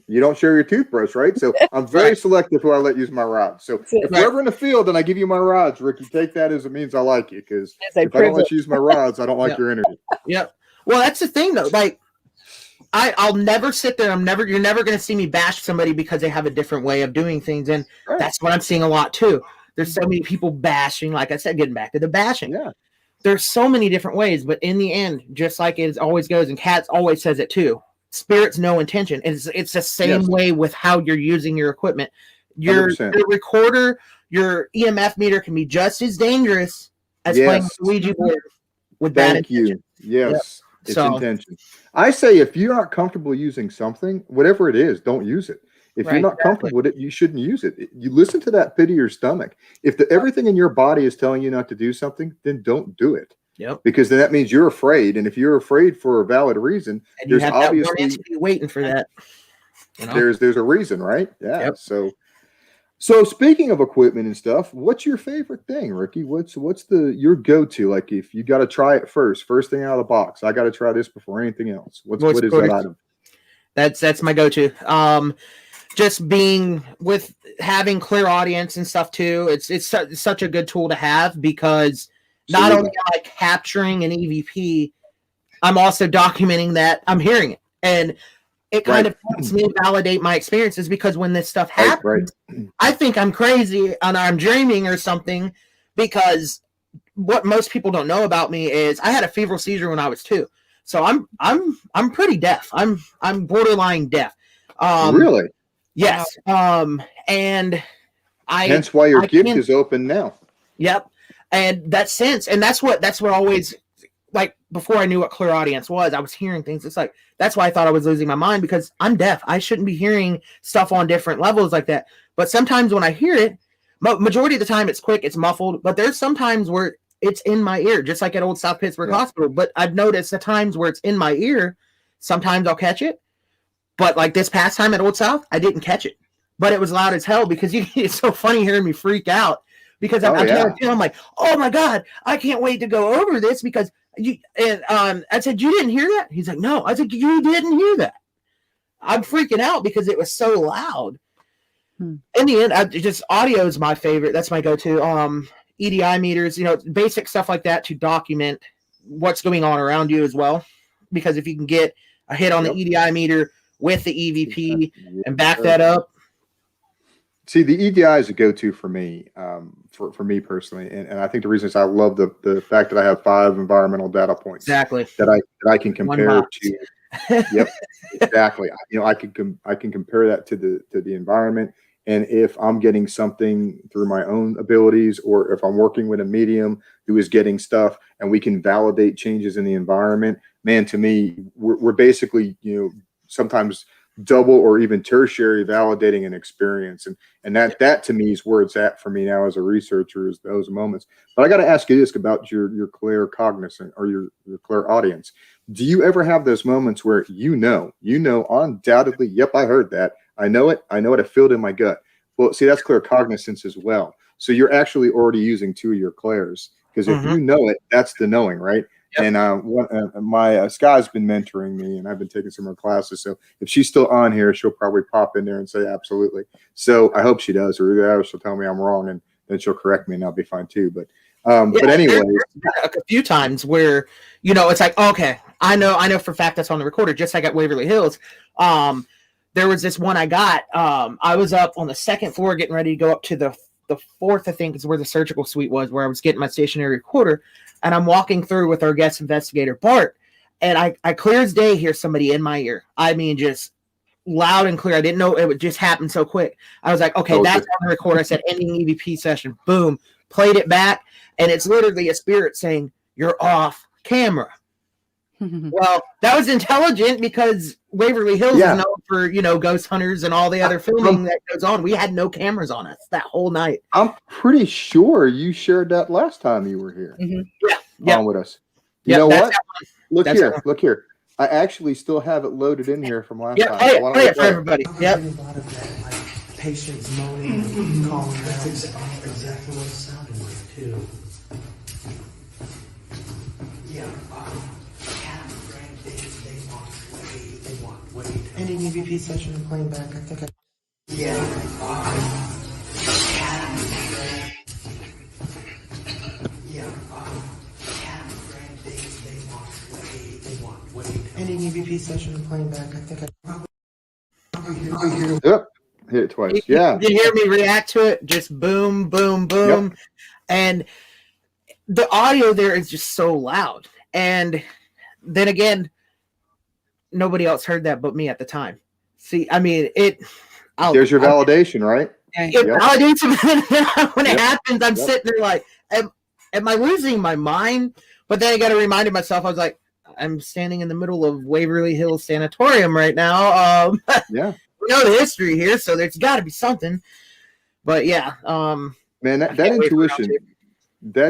You don't share your toothbrush, right? So I'm very selective who I let use my rods. So if we're ever in the field and I give you my rods, Ricky, take that as it means I like you. Because if I don't let you use my rods, I don't like your energy. Yep. Well, that's the thing though. Like, I'll never sit there. You're never going to see me bash somebody because they have a different way of doing things, and that's what I'm seeing a lot too. There's so many people bashing. Like I said, getting back to the bashing. Yeah. There's so many different ways, but in the end, just like it always goes, and Kat always says it too. Spirits no intention. It's the same way with how you're using your equipment. Your recorder, your EMF meter can be just as dangerous as playing a Ouija board with bad intention. Yes, it's intention. I say if you aren't comfortable using something, whatever it is, don't use it. If you're not comfortable with it, you shouldn't use it. You listen to that pit of your stomach. If everything in your body is telling you not to do something, then don't do it. Yep. Because then that means you're afraid, and if you're afraid for a valid reason, and there's you have obviously that waiting for that. You know? There's a reason, right? Yeah. Yep. So speaking of equipment and stuff, what's your favorite thing, Ricky? What's your go-to? Like if you got to try it first thing out of the box, I got to try this before anything else. What is that item? That's my go-to. Just being with having clairaudience and stuff too. It's such a good tool to have because. Not only am I capturing an EVP, I'm also documenting that I'm hearing it. And it kind of helps me validate my experiences because when this stuff happens, I think I'm crazy and I'm dreaming or something because what most people don't know about me is I had a febrile seizure when I was 2. So I'm pretty deaf. I'm borderline deaf. Really? Yes. And hence why your gift is open now. Yep. And that's what always, like, before I knew what clairaudience was, I was hearing things. It's like, that's why I thought I was losing my mind because I'm deaf. I shouldn't be hearing stuff on different levels like that. But sometimes when I hear it, majority of the time it's quick, it's muffled, but there's sometimes where it's in my ear, just like at old South Pittsburgh Hospital. But I've noticed the times where it's in my ear, sometimes I'll catch it. But like this past time at Old South, I didn't catch it. But it was loud as hell because it's so funny hearing me freak out. Because I'm like, oh my God, I can't wait to go over this because I said, you didn't hear that? He's like, no. I said, you didn't hear that. I'm freaking out because it was so loud. In the end, just audio is my favorite. That's my go-to. EDI meters, basic stuff like that to document what's going on around you as well. Because if you can get a hit on the EDI meter with the EVP and back that up. See, the EDI is a go-to for me, for me personally, and I think the reason is I love the fact that I have 5 environmental data points that I can compare to. Yep, exactly. I can compare that to the environment, and if I'm getting something through my own abilities, or if I'm working with a medium who is getting stuff, and we can validate changes in the environment, man, to me, we're basically sometimes double or even tertiary validating an experience, and that to me is where it's at for me now as a researcher, is those moments. But I got to ask you this about your claircognizance or your clairaudience. Do you ever have those moments where undoubtedly, yep, I heard that, I know it, I feel it in my gut? Well, see, that's claircognizance as well. So you're actually already using 2 of your clairs, because if you know it, that's the knowing, right? Yep. And my Sky's been mentoring me, and I've been taking some of her classes. So if she's still on here, she'll probably pop in there and say absolutely. So I hope she does, or either she'll tell me I'm wrong, and then she'll correct me, and I'll be fine too. But anyway, a few times where it's like, okay, I know for a fact that's on the recorder, just like at Waverly Hills. There was this one I got. I was up on the 2nd floor getting ready to go up to the 4th, I think, is where the surgical suite was, where I was getting my stationary recorder. And I'm walking through with our guest investigator, Bart, and I clear as day hear somebody in my ear. I mean, just loud and clear. I didn't know it would just happen so quick. I was like, okay, that's on the recorder. I said, ending EVP session. Boom. Played it back. And it's literally a spirit saying, you're off camera. Well, that was intelligent because Waverly Hills is known for, ghost hunters and all the other filming that goes on. We had no cameras on us that whole night. I'm pretty sure you shared that last time you were here. Yeah. On with us. You know that's what? that one. Look That's here. that one. Look here. I actually still have it loaded in here from last Yeah, time. play So it, why don't play we it for play it? everybody. Yep. A lot of that, like patients moaning, calling out. That's exactly what it sounded like too. Yeah. They walked way. Any EVP session playing back? I think I. Yeah. Any EVP session playing back? I think I. Yep. Hit it twice. Yeah. You hear me react to it? Just boom, boom, boom. Yep. And the audio there is just so loud. And then again, nobody else heard that but me at the time. See, I mean, There's your validation, right? It validates it when it happens. I'm Yep. sitting there like, am I losing my mind? But then I got to remind myself, I was like, I'm standing in the middle of Waverly Hills Sanatorium right now. Yeah. We know the history here, so there's got to be something. But yeah, Man, that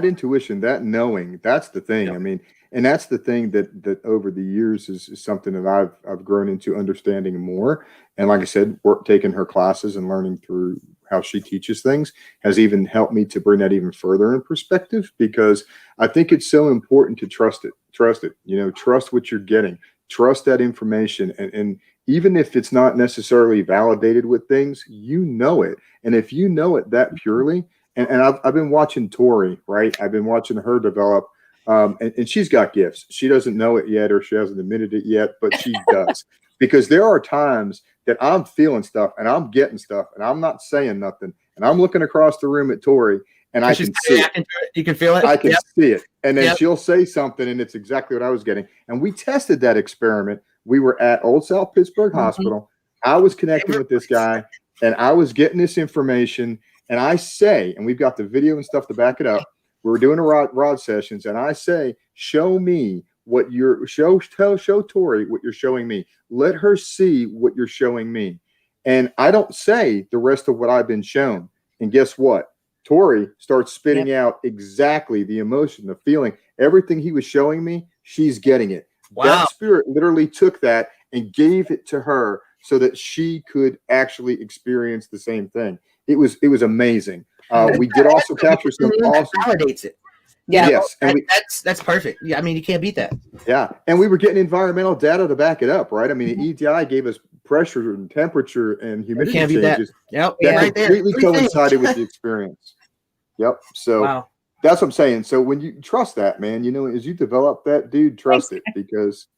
intuition, that knowing, that's the thing. Yep. I mean, and that's the thing that over the years is something that I've grown into understanding more. And like I said, taking her classes and learning through how she teaches things has even helped me to bring that even further in perspective, because I think it's so important to trust it, trust what you're getting, trust that information. And even if it's not necessarily validated with things, you know it. And if you know it that purely, and I've been watching Tori, right? I've been watching her develop, and she's got gifts. She doesn't know it yet, or she hasn't admitted it yet, but she does. Because there are times that I'm feeling stuff and I'm getting stuff and I'm not saying nothing. And I'm looking across the room at Tori and I can see it. You can feel it. I can see it. And then Yep. she'll say something and it's exactly what I was getting. And we tested that experiment. We were at Old South Pittsburgh Hospital. I was connecting with this guy and I was getting this information. And I say, and we've got the video and stuff to back it up. We were doing a rod sessions and I say, show me what you're show Tori what you're showing me. Let her see what you're showing me. And I don't say the rest of what I've been shown. And guess what? Tori starts spitting out exactly the emotion, the feeling, everything he was showing me. She's getting it. Wow. That spirit literally took that and gave it to her so that she could actually experience the same thing. It was amazing. We did also capture some awesome. Validates it. Yeah, yes, and that's perfect. Yeah, I mean, you can't beat that. Yeah, and we were getting environmental data to back it up, right? I mean, the EDI gave us pressure and temperature and humidity changes. Yep, that right there. completely coincided with the experience. Yep. So that's what I'm saying. So when you trust that, man, as you develop that, dude, trust it because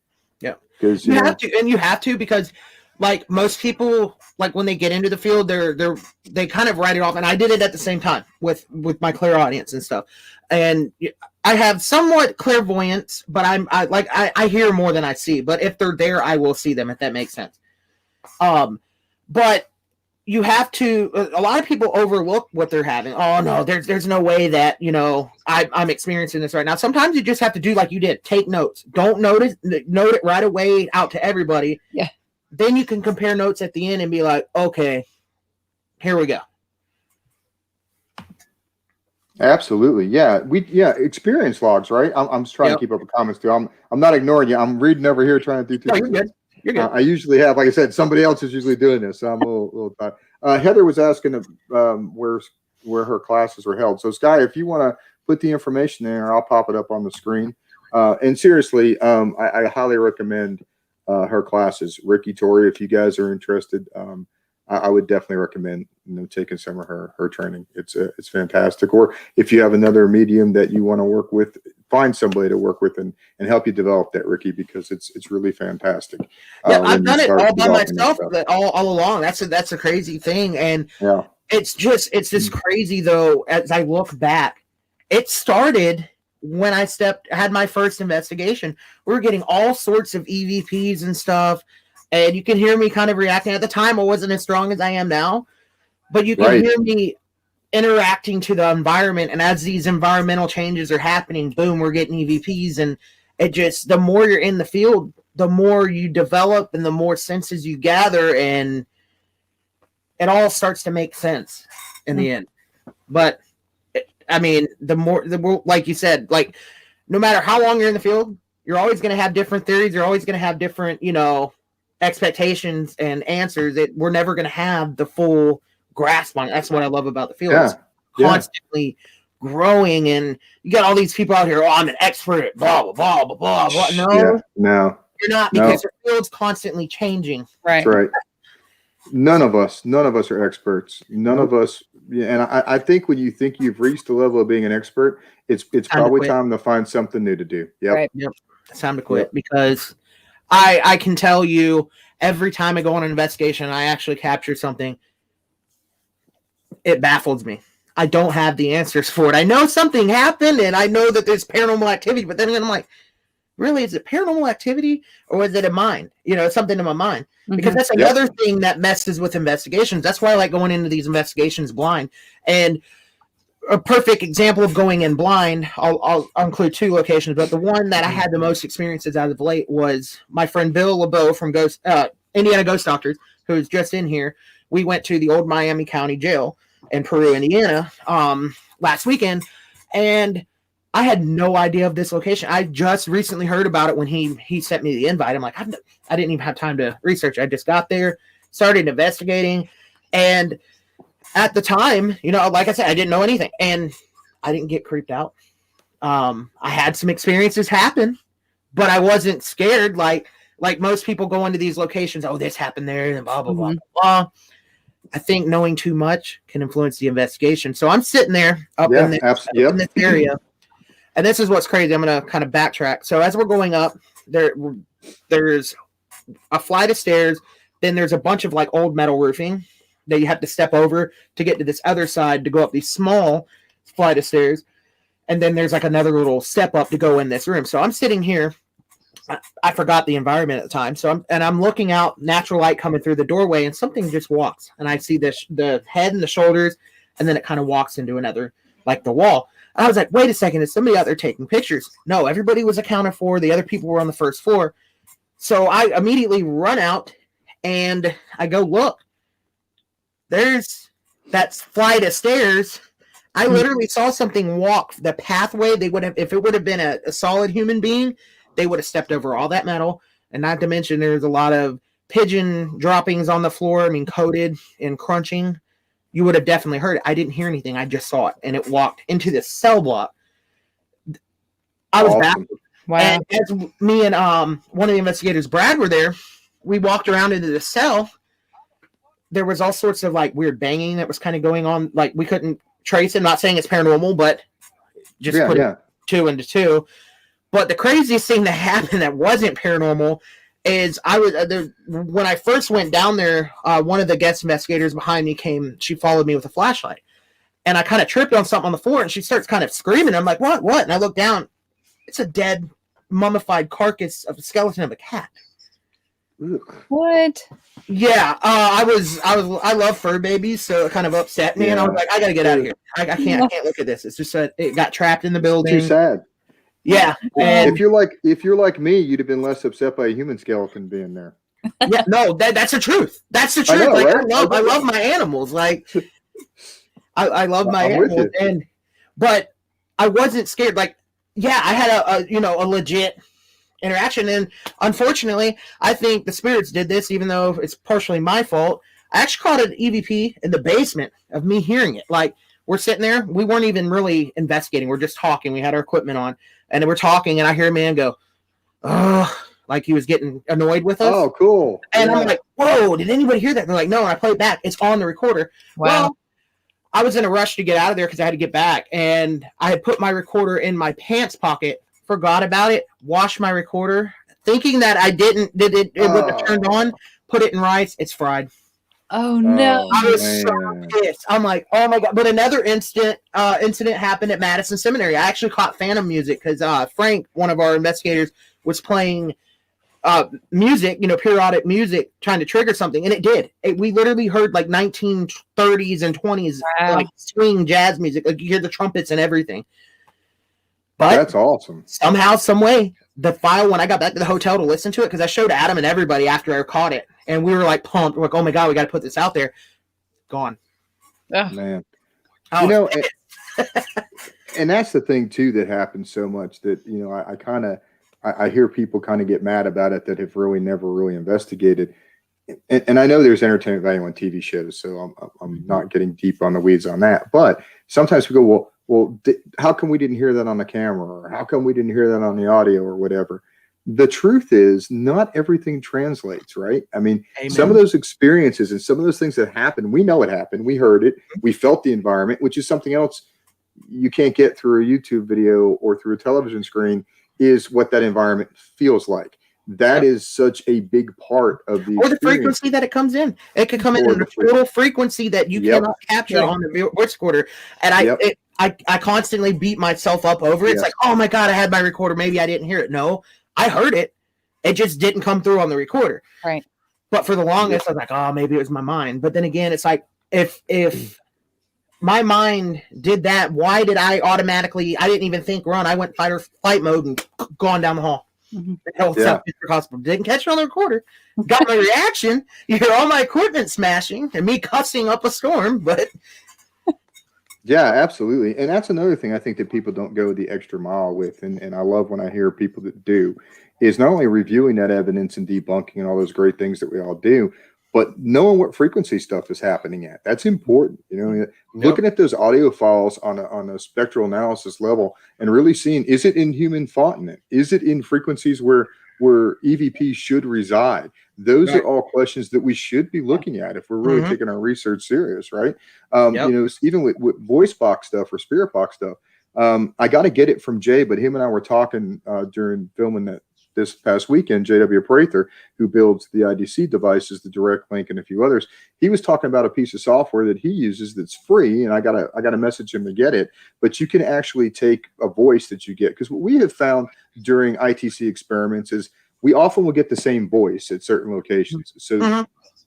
you have to, and you have to because. Like most people, like when they get into the field, they kind of write it off, and I did it at the same time with my clairaudience and stuff. And I have somewhat clairvoyance, but I hear more than I see. But if they're there, I will see them. If that makes sense. But you have to. A lot of people overlook what they're having. Oh no, there's no way that I'm experiencing this right now. Sometimes you just have to do like you did. Take notes. Don't note it right away out to everybody. Yeah. Then you can compare notes at the end and be like, okay, here we go. Absolutely. Yeah. Experience logs, right? I'm just trying to keep up with comments too. I'm not ignoring you. I'm reading over here trying to do No, you're good. You're good. I usually have, like I said, somebody else is usually doing this. So I'm a little tired. Heather was asking where her classes were held. So Sky, if you want to put the information there, I'll pop it up on the screen. And seriously, I highly recommend her classes. Ricky, Tori, if you guys are interested, I would definitely recommend taking some of her training. It's fantastic. Or if you have another medium that you want to work with, find somebody to work with and help you develop that, Ricky, because it's really fantastic. Yeah, I've done it all by myself all along. That's a crazy thing, and it's just crazy though. As I look back, it started when I had my first investigation. We were getting all sorts of EVPs and stuff, and you can hear me kind of reacting. At the time, I wasn't as strong as I am now, but you can hear me interacting to the environment. And as these environmental changes are happening, boom, we're getting EVPs. And it just, the more you're in the field, the more you develop and the more senses you gather, and it all starts to make sense in the end. But I mean, the more, like you said, like no matter how long you're in the field, you're always going to have different theories. You're always going to have different, expectations and answers that we're never going to have the full grasp on. That's what I love about the field. Yeah. It's constantly growing, and you got all these people out here. Oh, I'm an expert at blah blah blah blah blah blah. No, you're not, because the field's constantly changing. Right. That's right. None of us are experts. None of us. And I think when you think you've reached the level of being an expert, it's probably time to find something new to do. Yep. Right. Yep. It's time to quit, because I can tell you, every time I go on an investigation, I actually capture something. It baffles me. I don't have the answers for it. I know something happened, and I know that there's paranormal activity, but then I'm like, really, is it paranormal activity, or is it a mind? Something in my mind. Because that's another thing that messes with investigations. That's why I like going into these investigations blind. And a perfect example of going in blind, I'll include two locations, but the one that I had the most experiences out of late was my friend Bill LeBeau from Indiana Ghost Doctors, who's just in here. We went to the old Miami County Jail in Peru, Indiana, last weekend, and I had no idea of this location. I just recently heard about it when he sent me the invite. I'm like, I didn't even have time to research. I just got there, started investigating, and at the time, like I said, I didn't know anything, and I didn't get creeped out. I had some experiences happen, but I wasn't scared like most people go into these locations. Oh, this happened there, and blah blah blah blah. I think knowing too much can influence the investigation. So I'm sitting there in this area. And this is what's crazy. I'm going to kind of backtrack. So as we're going up, there's a flight of stairs. Then there's a bunch of old metal roofing that you have to step over to get to this other side to go up these small flight of stairs. And then there's another little step up to go in this room. So I'm sitting here. I forgot the environment at the time. So I'm looking out, natural light coming through the doorway, and something just walks. And I see the head and the shoulders, and then it kind of walks into another, the wall. I was like, wait a second, is somebody out there taking pictures? No, everybody was accounted for. The other people were on the first floor. So I immediately run out, and I go, look, there's that flight of stairs. I literally saw something walk the pathway. They would have, if it would have been a solid human being, they would have stepped over all that metal. And not to mention, there's a lot of pigeon droppings on the floor. Coated and crunching. You would have definitely heard it. I didn't hear anything. I just saw it. And it walked into this cell block. I was back. Wow. And as me and one of the investigators, Brad, were there, we walked around into the cell. There was all sorts of weird banging that was kind of going on. We couldn't trace it. I'm not saying it's paranormal, but just put two into two. But the craziest thing that happened that wasn't paranormal is I was when I first went down there, one of the guest investigators behind me came. She followed me with a flashlight, and I kind of tripped on something on the floor, and she starts kind of screaming. I'm like, what? And I look down. It's a dead, mummified carcass of a skeleton of a cat. What? Yeah, I love fur babies, so it kind of upset me, and I was like, I gotta get out of here. I can't look at this. It's just it got trapped in the building. Too sad. Yeah, and if you're like me, you'd have been less upset by a human skeleton being there. Yeah, no, that's the truth. That's the truth. I know, right? I love my animals. I love my animals, but I wasn't scared. I had a legit interaction, and unfortunately, I think the spirits did this, even though it's partially my fault. I actually caught an EVP in the basement of me hearing it. We're sitting there, we weren't even really investigating. We're just talking. We had our equipment on, and we're talking, and I hear a man go, "Oh," like he was getting annoyed with us. Oh, cool. And I'm like, "Whoa, did anybody hear that?" And they're like, "No," and I play it back. It's on the recorder. Wow. Well, I was in a rush to get out of there because I had to get back, and I had put my recorder in my pants pocket, forgot about it, washed my recorder, thinking that I didn't, it would have turned on, put it in rice, it's fried. Oh no! I was so pissed. I'm like, oh my god! But another incident happened at Madison Seminary. I actually caught phantom music because Frank, one of our investigators, was playing music, periodic music, trying to trigger something, and it did. We literally heard 1930s and 20s swing jazz music. You hear the trumpets and everything. But that's awesome. Somehow, some way, the file, when I got back to the hotel to listen to it, because I showed Adam and everybody after I caught it, and we were pumped. We're like, oh my god, we got to put this out there. Gone. Man. And that's the thing too that happens so much that, you know, I hear people kind of get mad about it that have really never really investigated. And I know there's entertainment value on TV shows, so I'm not getting deep on the weeds on that. But sometimes we go, how come we didn't hear that on the camera, or how come we didn't hear that on the audio, or whatever? The truth is, not everything translates, right? I mean, Amen. Some of those experiences and some of those things that happen, we know it happened, we heard it, we felt the environment, which is something else you can't get through a YouTube video or through a television screen, is what that environment feels like. That is such a big part of the or the frequency that it comes in. It could come in a total frequency that you cannot capture on the voice recorder. And I constantly beat myself up over it. It's like, oh my God, I had my recorder. Maybe I didn't hear it. No, I heard it. It just didn't come through on the recorder. Right. But for the longest, I was like, oh, maybe it was my mind. But then again, it's like, if my mind did that, why did I automatically, I didn't even think run. I went fight or flight mode and gone down the hall. South Pittsburgh Hospital. Didn't catch it on the recorder. Got my reaction. You hear all my equipment smashing and me cussing up a storm, but yeah, absolutely. And that's another thing I think that people don't go the extra mile with, and I love when I hear people that do, is not only reviewing that evidence and debunking and all those great things that we all do, but knowing what frequency stuff is happening at. That's important. You know, looking at those audio files on a spectral analysis level and really seeing, is it in human fontanine? Is it in frequencies where EVP should reside? Those are all questions that we should be looking at if we're really taking our research serious, right? You know, even with voice box stuff or spirit box stuff, I got to get it from Jay, but him and I were talking during filming that this past weekend. JW Prather, who builds the IDC devices, the Direct Link, and a few others, he was talking about a piece of software that he uses that's free, and I gotta message him to get it. But you can actually take a voice that you get, because what we have found during ITC experiments is we often will get the same voice at certain locations. So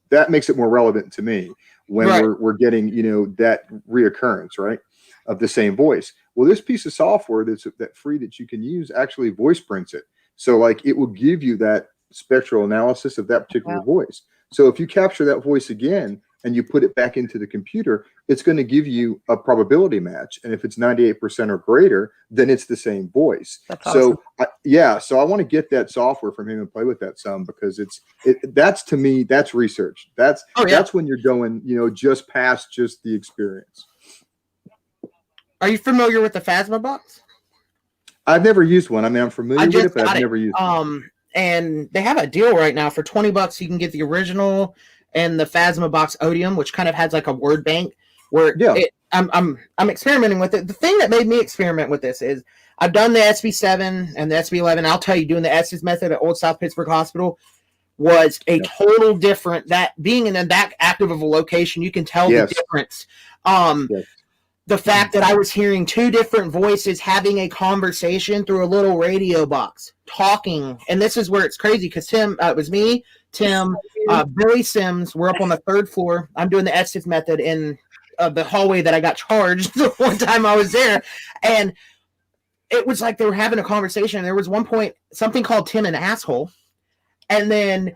that makes it more relevant to me when we're getting, you know, that reoccurrence, right, of the same voice. Well, this piece of software that free that you can use actually voice prints it. So like it will give you that spectral analysis of that particular voice. So if you capture that voice again and you put it back into the computer, it's going to give you a probability match. And if it's 98% or greater, then it's the same voice. That's awesome. So I want to get that software from him and play with that some, because that's, to me, that's research. That's when you're going, you know, just past just the experience. Are you familiar with the Phasma box? I've never used one. I mean, I'm familiar with it, but I've never used it. And they have a deal right now for $20. You can get the original and the Phasma box Odium, which kind of has like a word bank where I'm experimenting with it. The thing that made me experiment with this is I've done the SB7 and the SB11. I'll tell you, doing the Estes method at Old South Pittsburgh Hospital was a total different, that being in that active of a location, you can tell the difference. The fact that I was hearing two different voices having a conversation through a little radio box, talking. And this is where it's crazy, because Tim, it was me, Tim, Billy Sims. We're up on the 3rd floor. I'm doing the Estes method in the hallway that I got charged the one time I was there. And it was like they were having a conversation. There was one point, something called Tim an asshole. And then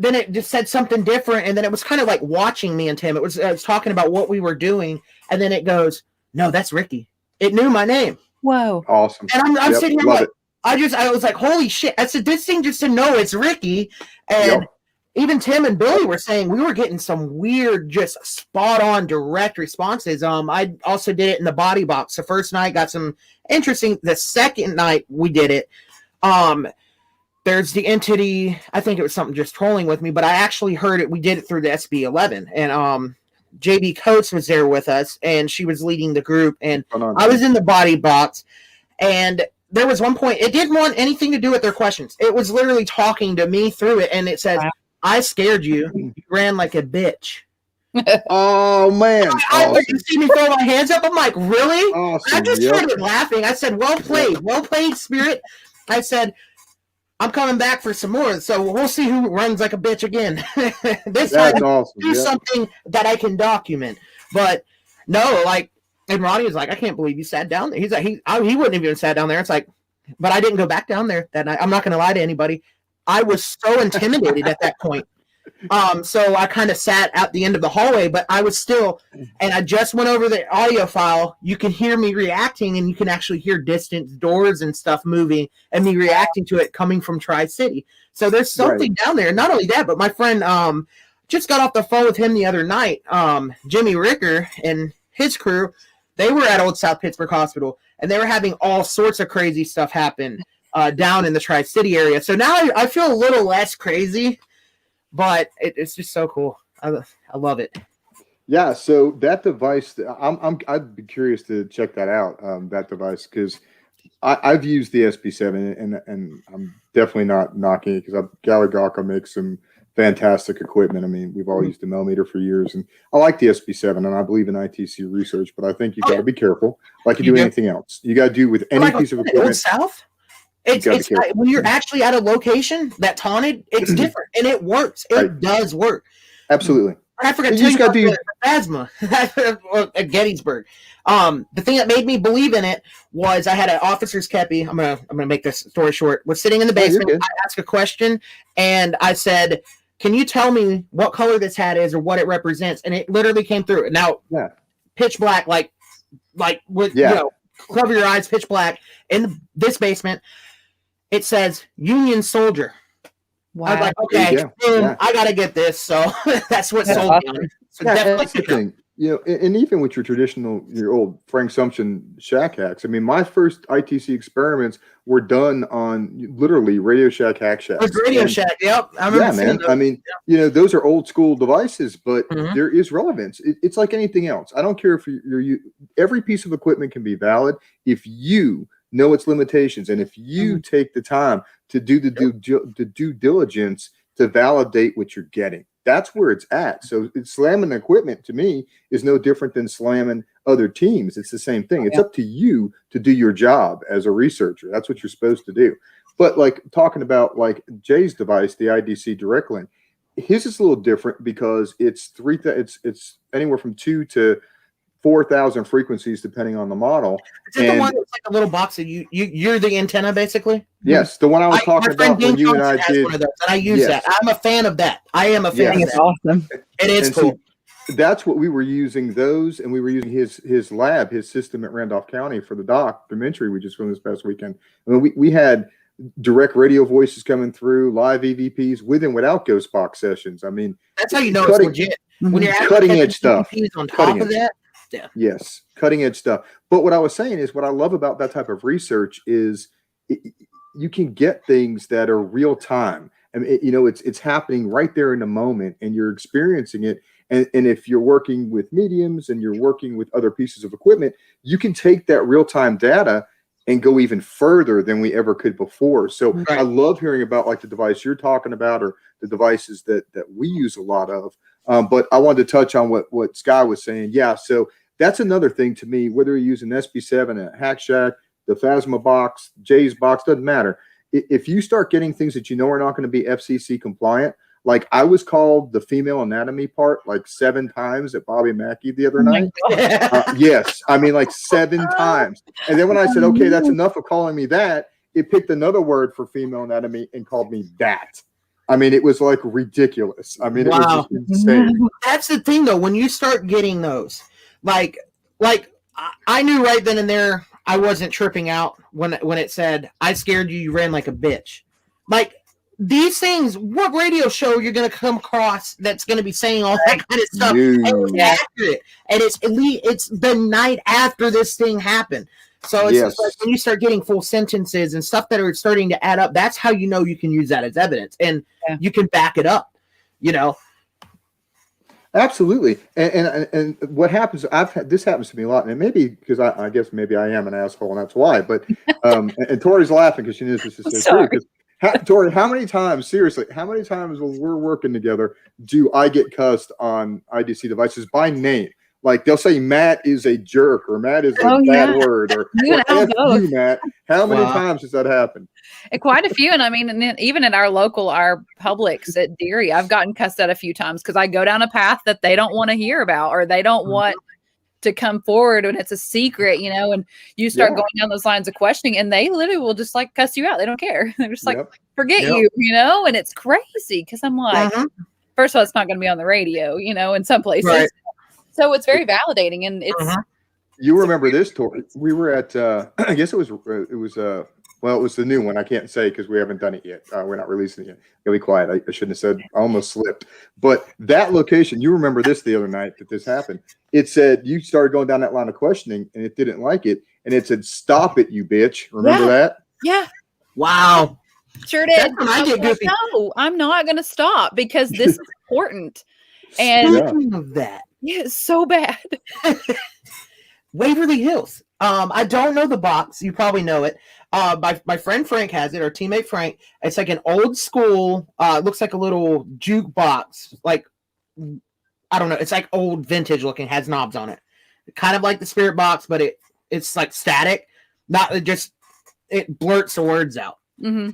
it just said something different, and then it was kind of like watching me and Tim. It was talking about what we were doing, and then it goes, "No, that's Ricky." It knew my name. Whoa, awesome! And I'm sitting here like, I was like, "Holy shit!" I said, "This thing just to know it's Ricky." And even Tim and Billy were saying we were getting some weird, just spot on, direct responses. I also did it in the body box. The first night got some interesting. The second night we did it, there's the entity, I think it was something just trolling with me, but I actually heard it. We did it through the SB11, and JB Coates was there with us, and she was leading the group, and I was in the body box, and there was one point, it didn't want anything to do with their questions. It was literally talking to me through it, and it says, "I scared you. You ran like a bitch." Oh man! You see me throw my hands up. I'm like, really? Awesome. I just started laughing. I said, well played, Spirit. I said, I'm coming back for some more, so we'll see who runs like a bitch again. This time, awesome. Do something that I can document. But no, like, and Ronnie was like, "I can't believe you sat down there." He's like, he wouldn't have even sat down there. It's like, but I didn't go back down there that night. I'm not going to lie to anybody. I was so intimidated at that point. So I kind of sat at the end of the hallway, but I was still, and I just went over the audio file. You can hear me reacting, and you can actually hear distant doors and stuff moving, and me reacting to it coming from Tri-City. So there's something down there. Not only that, but my friend just got off the phone with him the other night. Jimmy Ricker and his crew, they were at Old South Pittsburgh Hospital, and they were having all sorts of crazy stuff happen down in the Tri-City area. So now I feel a little less crazy. But it's just so cool. I love it. Yeah. So that device, I'd be curious to check that out. That device, because I've used the SB7, and I'm definitely not knocking it, because Galagaka makes some fantastic equipment. I mean, we've all used the millimeter for years, and I like the SB7, and I believe in ITC research. But I think you got to be careful, like you do anything else. You got to do with any piece of equipment. Old South. It's when you're actually at a location that's haunted, it's different, and it works. It does work. Absolutely. I forgot to tell you about the plasma at Gettysburg. The thing that made me believe in it was I had an officer's kepi. I'm gonna make this story short. We're sitting in the basement. I asked a question, and I said, "Can you tell me what color this hat is or what it represents?" And it literally came through. Now, pitch black, like with cover your eyes, pitch black in this basement. It says Union Soldier. Wow. I was like, okay, I got to get this. So that's what sold me on it. So that's the thing. And even with your old Frank Sumption Shack hacks, I mean, my first ITC experiments were done on literally Radio Shack hack shacks. Radio Shack, yep. I remember I mean, those are old school devices, but there is relevance. It's like anything else. I don't care if every piece of equipment can be valid if you know its limitations, and if you take the time to do the due diligence to validate what you're getting. That's where it's at. So slamming equipment to me is no different than slamming other teams. It's the same thing. It's up to you to do your job as a researcher. That's what you're supposed to do. But like talking about like Jay's device, the IDC direct link, his is a little different because it's anywhere from 2 to 4,000 frequencies depending on the model. Is it the one that's like a little box that you're the antenna basically? Yes, the one I was talking about when you and I did. One of those, and I use that. I'm a fan of that. I am a fan of that. It's awesome. It is cool. So that's what we were using those, and we were using his lab, his system at Randolph County for the documentary we just filmed this past weekend. I mean, we had direct radio voices coming through, live EVPs with and without ghost box sessions. I mean, that's how you know it's legit. When you're cutting edge stuff on top of that. Yeah. Yes, cutting edge stuff. But what I was saying is what I love about that type of research is you can get things that are real time. I mean, it's happening right there in the moment, and you're experiencing it. And if you're working with mediums and you're working with other pieces of equipment, you can take that real time data and go even further than we ever could before. So I love hearing about like the device you're talking about, or the devices that we use a lot of. But I wanted to touch on what Sky was saying. Yeah, so that's another thing to me, whether you're using SB7, a Hack Shack, the Phasma box, Jay's box, doesn't matter. If you start getting things that you know are not going to be FCC compliant, like I was called the female anatomy part like 7 times at Bobby Mackey the other night. Yes, I mean like 7 times. And then when I said, okay, that's enough of calling me that, it picked another word for female anatomy and called me that. I mean, it was like ridiculous. I mean, it was just insane. That's the thing, though. When you start getting those, like I knew right then and there I wasn't tripping out when it said, "I scared you. You ran like a bitch." Like these things, what radio show you're going to come across that's going to be saying all that kind of stuff? And it's accurate, and it's the night after this thing happened. So it's just like when you start getting full sentences and stuff that are starting to add up, that's how you know you can use that as evidence, and you can back it up, Absolutely. And what happens, this happens to me a lot, and maybe because I guess maybe I am an asshole and that's why, but and Tori's laughing because she knows this is so true. Tori, how many times when we're working together do I get cussed on IDC devices by name? Like they'll say Matt is a jerk, or Matt is a bad word, or F you, Matt. How many times has that happened? Quite a few. And I mean, and then even at our Publix at Deary, I've gotten cussed at a few times because I go down a path that they don't want to hear about, or they don't want to come forward when it's a secret, and you start going down those lines of questioning, and they literally will just like cuss you out. They don't care. They're just like, forget you, and it's crazy because I'm like, first of all, it's not going to be on the radio, in some places. Right. So it's very validating, and it's. You remember this, Tori? We were at, I guess it was the new one. I can't say because we haven't done it yet. We're not releasing it yet. Gotta be quiet. I shouldn't have said. I almost slipped. But that location, you remember this the other night that this happened. It said you started going down that line of questioning, and it didn't like it, and it said, "Stop it, you bitch." Remember that? Yeah. Wow. Sure did. That's when I get goofy. No, I'm not going to stop because this is important. And Speaking of that, yeah, it's so bad. Waverly Hills. I don't know the box. You probably know it. My friend Frank has it, our teammate Frank. It's like an old school, looks like a little jukebox. Like, I don't know. It's like old vintage looking, has knobs on it. Kind of like the spirit box, but it's like static. It blurts the words out. Mm-hmm.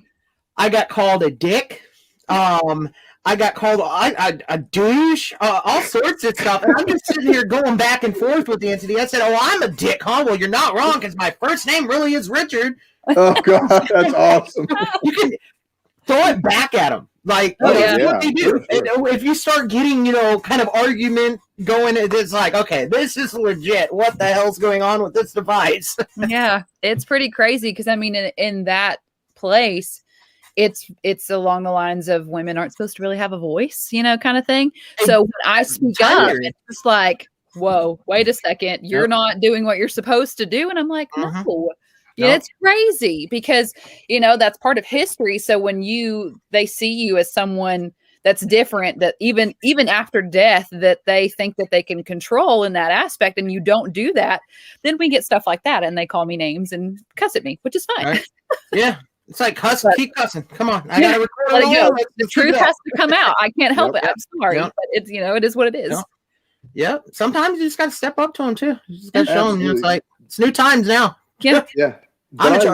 I got called a dick. I got called a douche, all sorts of stuff. And I'm just sitting here going back and forth with the entity. I said, "Oh, I'm a dick, huh? Well, you're not wrong because my first name really is Richard." Oh God, that's awesome. You can throw it back at them. Like, that's what they do. Sure. And if you start getting, kind of argument going, it's like, okay, this is legit. What the hell's going on with this device? Yeah, it's pretty crazy because in that place, it's along the lines of women aren't supposed to really have a voice, kind of thing. So when I speak up, it's just like, whoa, wait a second, you're not doing what you're supposed to do. And I'm like, no. Yeah, it's crazy because, that's part of history. So when they see you as someone that's different, that even after death, that they think that they can control in that aspect, and you don't do that, then we get stuff like that. And they call me names and cuss at me, which is fine. Right. Yeah. It's like keep cussing. Come on. I gotta record let it go. Let's the truth has to come out. I can't help it. I'm sorry. Yep. But it's, it is what it is. Yeah. Sometimes you just gotta step up to them too. You just gotta show them, it's like, it's new times now. Yeah. Yeah. But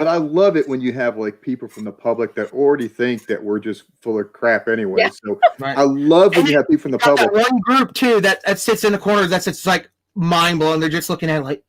I love it when you have like people from the public that already think that we're just full of crap anyway. Yeah. So I love when you have people from the public. That one group too that sits in the corner. It's like mind blowing. They're just looking at it like,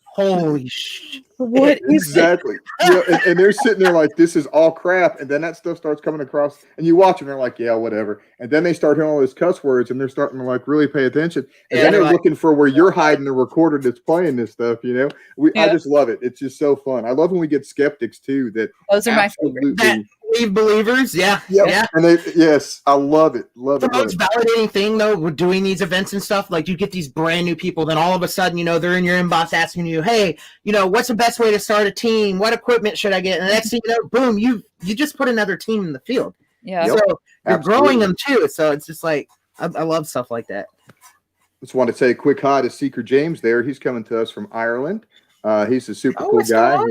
holy shit. What exactly? And they're sitting there like, this is all crap. And then that stuff starts coming across, and you watch them. They're like, yeah, whatever. And then they start hearing all those cuss words, and they're starting to like really pay attention. And then they're looking for where you're hiding the recorder that's playing this stuff. I just love it. It's just so fun. I love when we get skeptics too. Those are my favorite. Believe believers, yeah. And I love it. The most validating thing though, with doing these events and stuff, like you get these brand new people, then all of a sudden, they're in your inbox asking you, hey, what's the best way to start a team? What equipment should I get? And the next thing you know, boom, you just put another team in the field. Yeah. So you're growing them too. So it's just like, I love stuff like that. Just want to say a quick hi to Seeker James there. He's coming to us from Ireland. He's a super cool guy.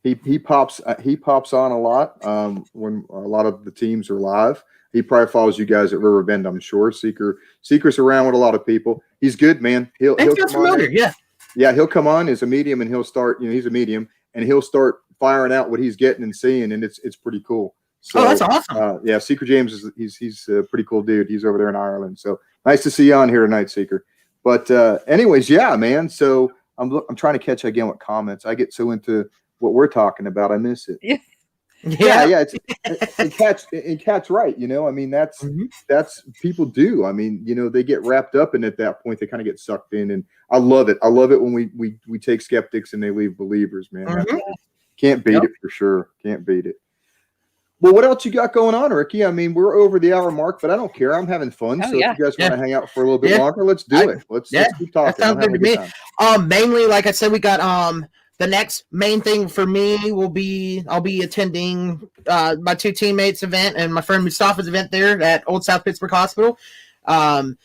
He pops on a lot when a lot of the teams are live. He probably follows you guys at River Bend, I'm sure. Seeker's around with a lot of people. He's good, man. He'll come familiar, on. Yeah, he'll come on as a medium, and he'll start. He's a medium, and he'll start firing out what he's getting and seeing, and it's pretty cool. So, that's awesome. Yeah, Seeker James he's a pretty cool dude. He's over there in Ireland. So nice to see you on here tonight, Seeker. But anyways, yeah, man. So I'm trying to catch again with comments. I get so into what we're talking about, I miss it. Yeah. And Cat's right. I mean, that's people do. I mean, they get wrapped up in at that point. They kind of get sucked in, and I love it. I love it when we take skeptics and they leave believers, man. Can't beat it for sure. Can't beat it. Well, what else you got going on, Ricky? I mean, we're over the hour mark, but I don't care. I'm having fun. So if you guys want to hang out for a little bit longer, let's do it. Let's keep talking. That sounds good to me. Mainly, like I said, we got the next main thing for me will be I'll be attending my two teammates' event and my friend Mustafa's event there at Old South Pittsburgh Hospital. That's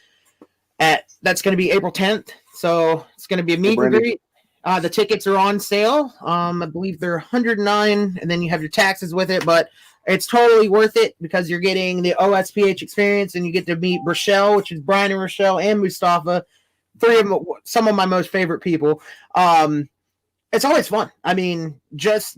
going to be April 10th. So it's going to be a meet and greet. The tickets are on sale. I believe they're $109, and then you have your taxes with it, but it's totally worth it because you're getting the OSPH experience, and you get to meet Rochelle, which is Brian and Rochelle, and Mustafa, three of them, some of my most favorite people. It's always fun. I mean, just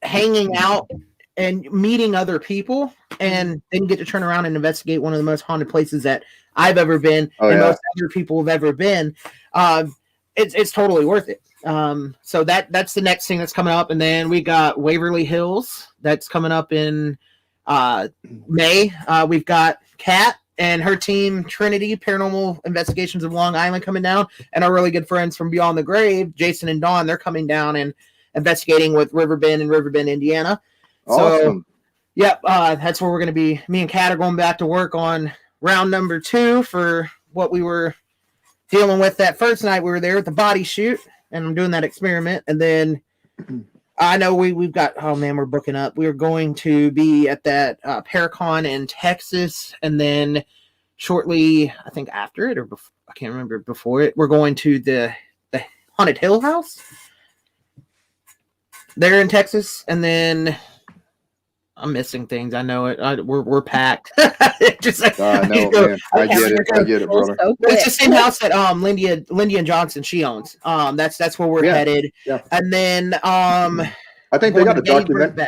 hanging out and meeting other people, and then you get to turn around and investigate one of the most haunted places that I've ever been, and most other people have ever been. It's totally worth it. So that's the next thing that's coming up, and then we got Waverly Hills that's coming up in May, we've got Kat and her team, Trinity Paranormal Investigations of Long Island, coming down, and our really good friends from Beyond the Grave, Jason and Dawn, they're coming down and investigating with Riverbend in Riverbend, Indiana. Awesome. So, yep, that's where we're going to be. Me and Kat are going back to work on round number 2 for what we were dealing with that first night we were there at the body shoot, and I'm doing that experiment. And then I know we've got, oh man, we're booking up. We're going to be at that Paracon in Texas, and then shortly, I think after it or before, I can't remember, before it, we're going to the Haunted Hill House there in Texas, and then I'm missing things. I know it. We're packed. Just like, I know, man. I get it, brother. It's the same house that Lindy and Johnson she owns. That's where we're headed. Yeah. And then I think they got a documentary.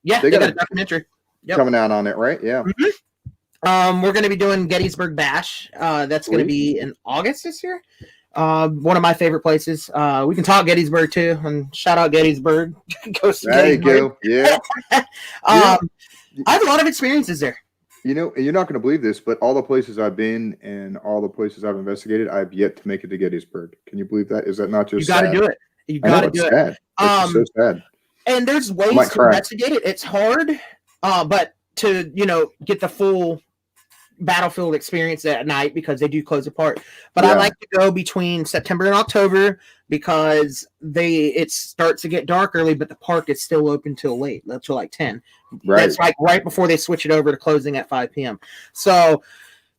Yeah, they got a documentary coming out on it, right? Yeah. Mm-hmm. We're going to be doing Gettysburg Bash. That's going to be in August this year. One of my favorite places. We can talk Gettysburg too, and shout out Gettysburg. There you go. Yeah. I have a lot of experiences there. You know, you're not going to believe this, but all the places I've been and all the places I've investigated, I've yet to make it to Gettysburg. Can you believe that? Is that not just you got to do it? You got to do it. Sad. It's so sad. And there's ways to investigate it. It's hard, but to get the full battlefield experience at night, because they do close apart. But I like to go between September and October because it starts to get dark early, but the park is still open till late, till like 10. Right. That's like right before they switch it over to closing at 5 p.m. So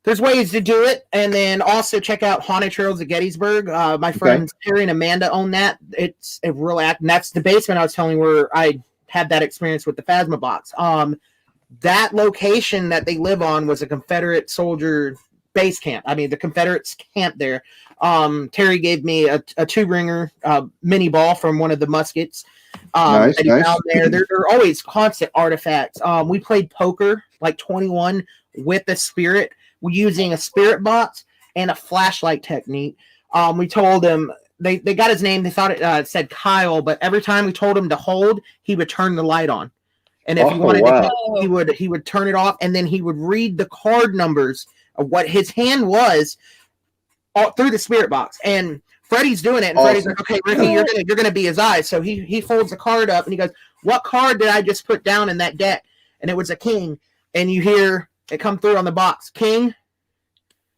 there's ways to do it. And then also check out Haunted Trails of Gettysburg. My friends Terry and Amanda own that. It's a real act. And that's the basement I was telling you where I had that experience with the Phasma box. That location that they live on was a Confederate soldier base camp. I mean, the Confederates camped there. Terry gave me a 2-ringer mini ball from one of the muskets. Nice. Found there. There are always constant artifacts. We played poker, like 21, with a spirit. We're using a spirit box and a flashlight technique. We told him, they got his name. They thought it said Kyle, but every time we told him to hold, he would turn the light on. And if he wanted to, he would turn it off, and then he would read the card numbers of what his hand was all through the spirit box. And Freddie's doing it, and Freddie's like, "Okay, Ricky, you're gonna be his eyes." So he folds the card up, and he goes, "What card did I just put down in that deck?" And it was a king. And you hear it come through on the box, king.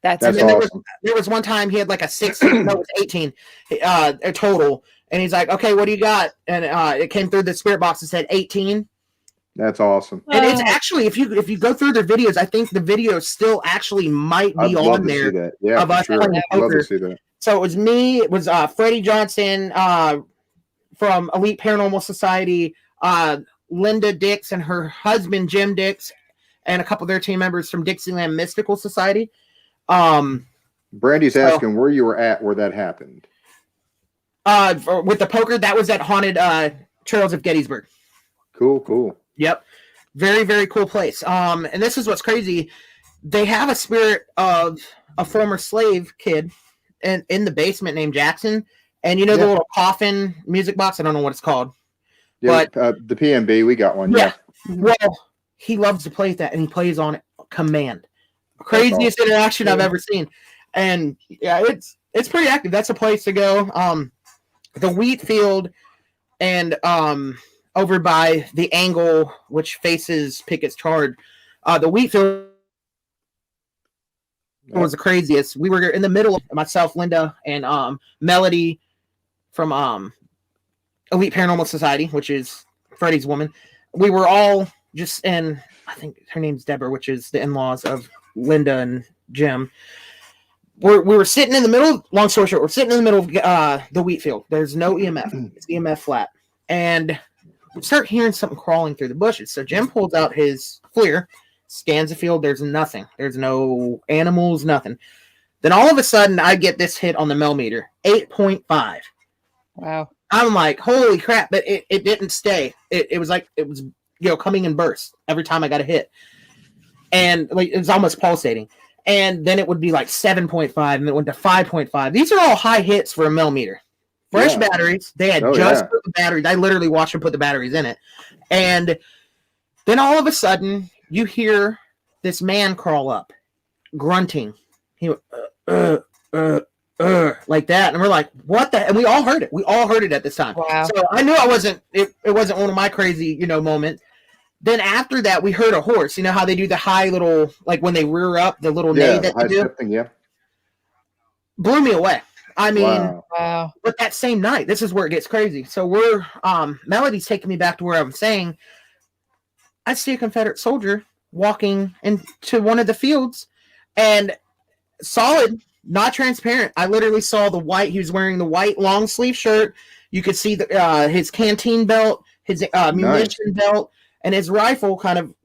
That's awesome. There was one time he had like a 16, no, it was 18 a total, and he's like, "Okay, what do you got?" And it came through the spirit box and said 18. That's awesome. And it's actually, if you go through their videos, I think the video still actually might be on there. Yeah, of us playing I'd love to see that. So it was me. It was Freddie Johnson from Elite Paranormal Society, Linda Dix and her husband Jim Dix, and a couple of their team members from Dixieland Mystical Society. Brandy's asking where you were at where that happened. With the poker, that was at Haunted Trails of Gettysburg. Cool. Yep. Very, very cool place. And this is what's crazy. They have a spirit of a former slave kid in the basement named Jackson. And the little coffin music box? I don't know what it's called. Yeah, but the PMB, we got one. Yeah. Well, he loves to play that, and he plays on command. Craziest interaction I've ever seen. And yeah, it's pretty active. That's a place to go. The wheat field and over by the angle which faces Pickett's Charge. The wheat field was the craziest. We were in the middle of myself, Linda, and Melody from Elite Paranormal Society, which is Freddie's woman. We were all just in, I think her name's Deborah, which is the in-laws of Linda and Jim. We were sitting in the middle, long story short, we're sitting in the middle of the wheat field. There's no EMF. It's EMF flat. And we start hearing something crawling through the bushes. So Jim pulls out his FLIR, scans the field. There's nothing. There's no animals, nothing. Then all of a sudden, I get this hit on the millimeter, 8.5. Wow. I'm like, holy crap. But it didn't stay. It was like, it was, coming in bursts every time I got a hit. And like, it was almost pulsating. And then it would be like 7.5, and it went to 5.5. These are all high hits for a millimeter. Fresh batteries. They had put the batteries. I literally watched them put the batteries in it. And then all of a sudden, you hear this man crawl up, grunting. He went, like that, and we're like, what the? And we all heard it. We all heard it at this time. Wow. So I knew it wasn't one of my crazy, moments. Then after that, we heard a horse. You know how they do the high little, like when they rear up, the little neigh that they do? Thing, yeah. Blew me away. I mean, Wow. but that same night, this is where it gets crazy. So we're, Melody's taking me back to where I'm saying, I see a Confederate soldier walking into one of the fields, and solid, not transparent. I literally saw the white. He was wearing the white long sleeve shirt. You could see his canteen belt, his munition belt, and his rifle kind of,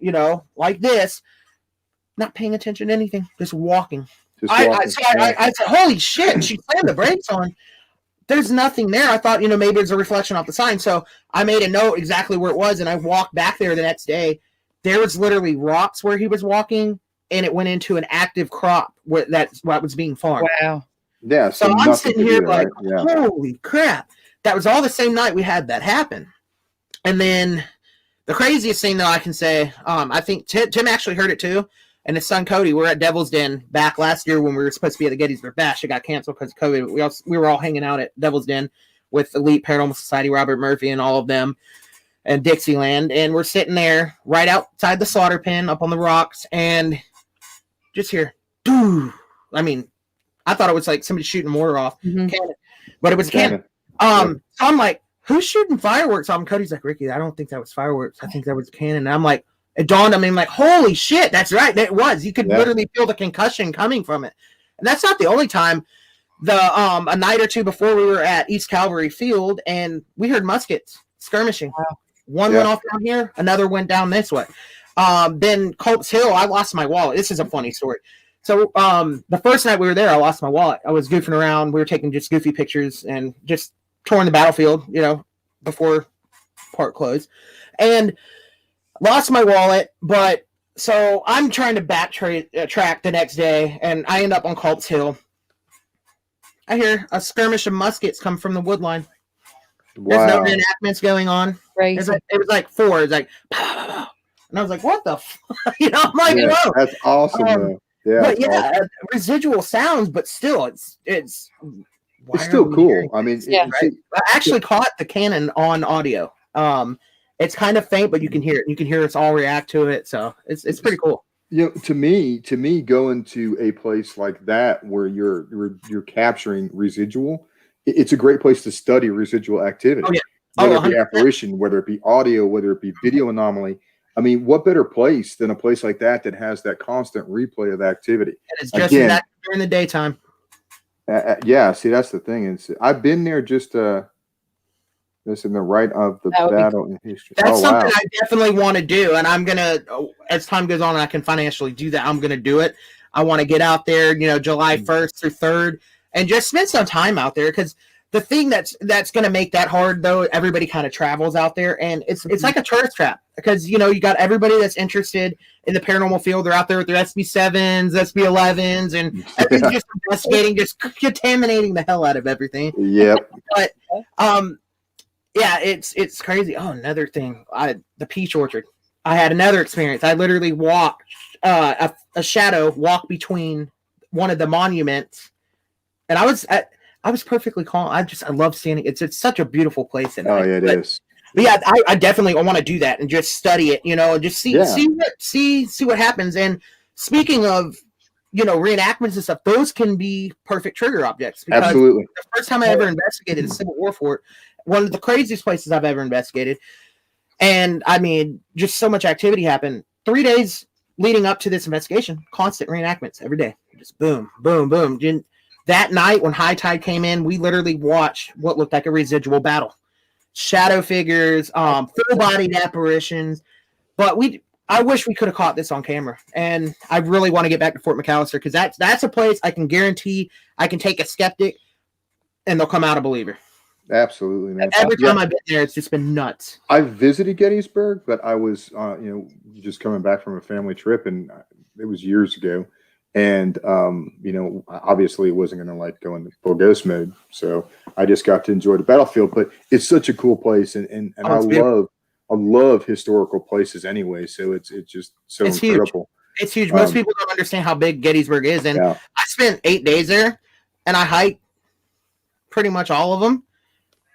like this, not paying attention to anything, just walking. I said, holy shit, she slammed the brakes on. There's nothing there. I thought, maybe it's a reflection off the sign. So I made a note exactly where it was, and I walked back there the next day. There was literally rocks where he was walking, and it went into an active crop where that's what was being farmed. Wow. Yeah. So I'm sitting here like, holy crap. That was all the same night we had that happen. And then the craziest thing that I can say, I think Tim actually heard it too. And his son Cody, we're at Devil's Den back last year when we were supposed to be at the Gettysburg Bash. It got canceled because of COVID. We were all hanging out at Devil's Den with Elite Paranormal Society, Robert Murphy, and all of them, and Dixieland. And we're sitting there right outside the slaughter pen up on the rocks, and just hear, doo. I mean, I thought it was like somebody shooting mortar off, cannon, but it was a cannon. So I'm like, who's shooting fireworks? Cody's like, Ricky, I don't think that was fireworks. I think that was a cannon. And I'm like, it dawned on me, I'm like, holy shit, that's right. That was. You could literally feel the concussion coming from it. And that's not the only time. A night or two before, we were at East Calvary Field, and we heard muskets skirmishing. Wow. One went off down here, another went down this way. Then Culp's Hill, I lost my wallet. This is a funny story. So the first night we were there, I lost my wallet. I was goofing around. We were taking just goofy pictures and just touring the battlefield, before park closed. And lost my wallet, but so I'm trying to track the next day, and I end up on Culp's Hill. I hear a skirmish of muskets come from the wood line. Wow. There's no reenactments going on. Right. It was like four. It was like, and I was like, what the I'm like, whoa. That's awesome, but awesome. Residual sounds, but still, it's still cool. I mean, I actually caught the cannon on audio. It's kind of faint, but you can hear it. You can hear us all react to it. So it's pretty cool. To me, going to a place like that where you're capturing residual, it's a great place to study residual activity. Oh, yeah. Whether it be apparition, whether it be audio, whether it be video anomaly. I mean, what better place than a place like that has that constant replay of activity? And it's just that during the daytime. See, that's the thing. I've been there just this in the right of the battle in history. That's something I definitely want to do, and I'm gonna, as time goes on, and I can financially do that. I'm gonna do it. I want to get out there, July 1st through 3rd, and just spend some time out there. Because the thing that's gonna make that hard, though, everybody kind of travels out there, and it's like a tourist trap. Because you got everybody that's interested in the paranormal field. They're out there with their SB7s, SB11s, and everything's just investigating, just contaminating the hell out of everything. Yep. But yeah, it's crazy. Oh, another thing, the peach orchard. I had another experience. I literally watched a shadow walk between one of the monuments, and I was perfectly calm. I love seeing it. It's such a beautiful place. It is. But yeah, I definitely want to do that and just study it. And just see what happens. And speaking of reenactments and stuff, those can be perfect trigger objects. Because absolutely. The first time I ever investigated the Civil War fort, one of the craziest places I've ever investigated. And I mean, just so much activity happened. 3 days leading up to this investigation, constant reenactments every day. Just boom, boom, boom. That night when high tide came in, we literally watched what looked like a residual battle. Shadow figures, full-bodied apparitions. But I wish we could have caught this on camera. And I really want to get back to Fort McAllister, because that's a place I can guarantee I can take a skeptic and they'll come out a believer. Absolutely, man. Every time I've been there, it's just been nuts. I visited Gettysburg, but I was, just coming back from a family trip, and it was years ago. And, obviously it wasn't going to go into full ghost mode. So I just got to enjoy the battlefield, but it's such a cool place. And I love love historical places anyway, so it's just so It's incredible. Huge. It's huge. Most people don't understand how big Gettysburg is, and I spent 8 days there, and I hiked pretty much all of them.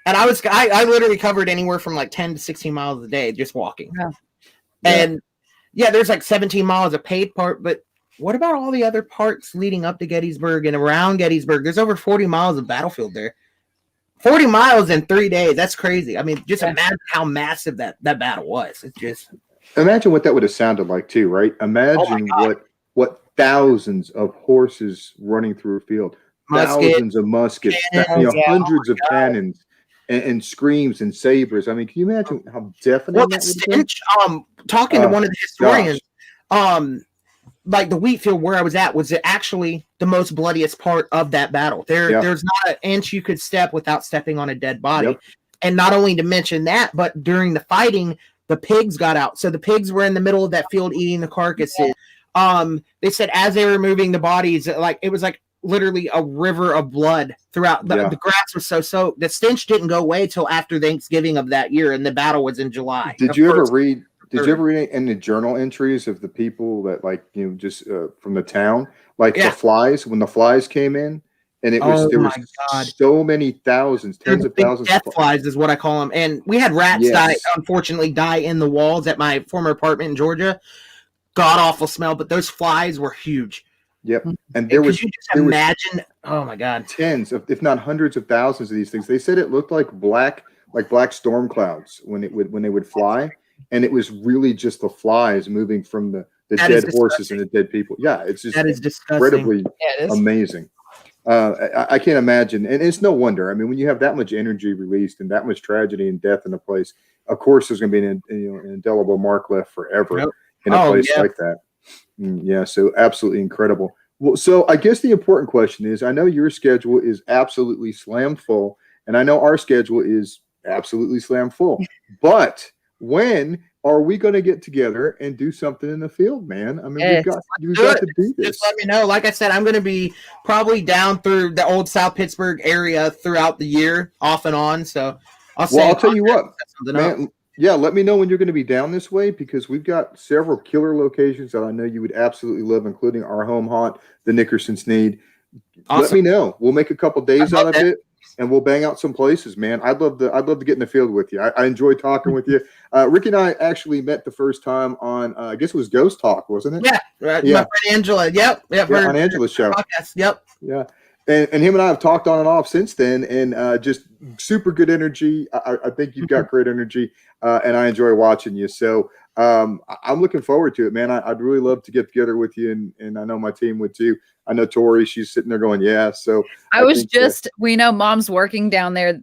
And I literally covered anywhere from like 10 to 16 miles a day just walking. Yeah. And there's like 17 miles of paved part, but what about all the other parts leading up to Gettysburg and around Gettysburg? There's over 40 miles of battlefield there. 40 miles in 3 days. That's crazy. I mean, just imagine how massive that battle was. It's just imagine what that would have sounded like too, right? Imagine what thousands of horses running through a field, thousands of muskets, hundreds of cannons, and screams and sabers. I mean, can you imagine how deafening that would have been? Talking to one of the historians, like the wheat field where I was at was actually the most bloodiest part of that battle. There's not an inch you could step without stepping on a dead body. Yep. And not only to mention that, but during the fighting, the pigs got out. So the pigs were in the middle of that field eating the carcasses. They said as they were moving the bodies, like it was like literally a river of blood throughout. The grass was so soaked. The stench didn't go away till after Thanksgiving of that year, and the battle was in July. Did you ever read any journal entries of the people that, like, you know, just from the town, like the flies, when the flies came in, and there was so many thousands, tens of thousands. Death flies is what I call them. And we had rats unfortunately die in the walls at my former apartment in Georgia. God awful smell, but those flies were huge. Yep. And there was, you just imagine, oh my God, tens of, if not hundreds of thousands of these things. They said it looked like black storm clouds when they would fly. And it was really just the flies moving from the dead horses and the dead people. Yeah, it's just incredibly amazing. I can't imagine. And it's no wonder. I mean, when you have that much energy released and that much tragedy and death in a place, of course there's going to be an indelible mark left forever in a place like that. Yeah, so absolutely incredible. Well, so I guess the important question is, I know your schedule is absolutely slammed full, and I know our schedule is absolutely slammed full. But when are we going to get together and do something in the field, man? I mean, we've got to do this. Just let me know. Like I said, I'm going to be probably down through the old South Pittsburgh area throughout the year, off and on. So I'll tell you what, man. Yeah, let me know when you're going to be down this way, because we've got several killer locations that I know you would absolutely love, including our home haunt, the Nickerson Sneed. Awesome. Let me know. We'll make a couple days out of it, and we'll bang out some places, man. I'd love to get in the field with you. I enjoy talking with you. Ricky and I actually met the first time on, I guess it was Ghost Talk, wasn't it? Yeah, right. My friend Angela. Yep. On Angela's show. Podcast. Yep. Yeah. And him and I have talked on and off since then, and just super good energy. I think you've got great energy, and I enjoy watching you. So I'm looking forward to it, man. I'd really love to get together with you, and I know my team would too. I know Tori, she's sitting there going, yeah. So we know Mom's working down there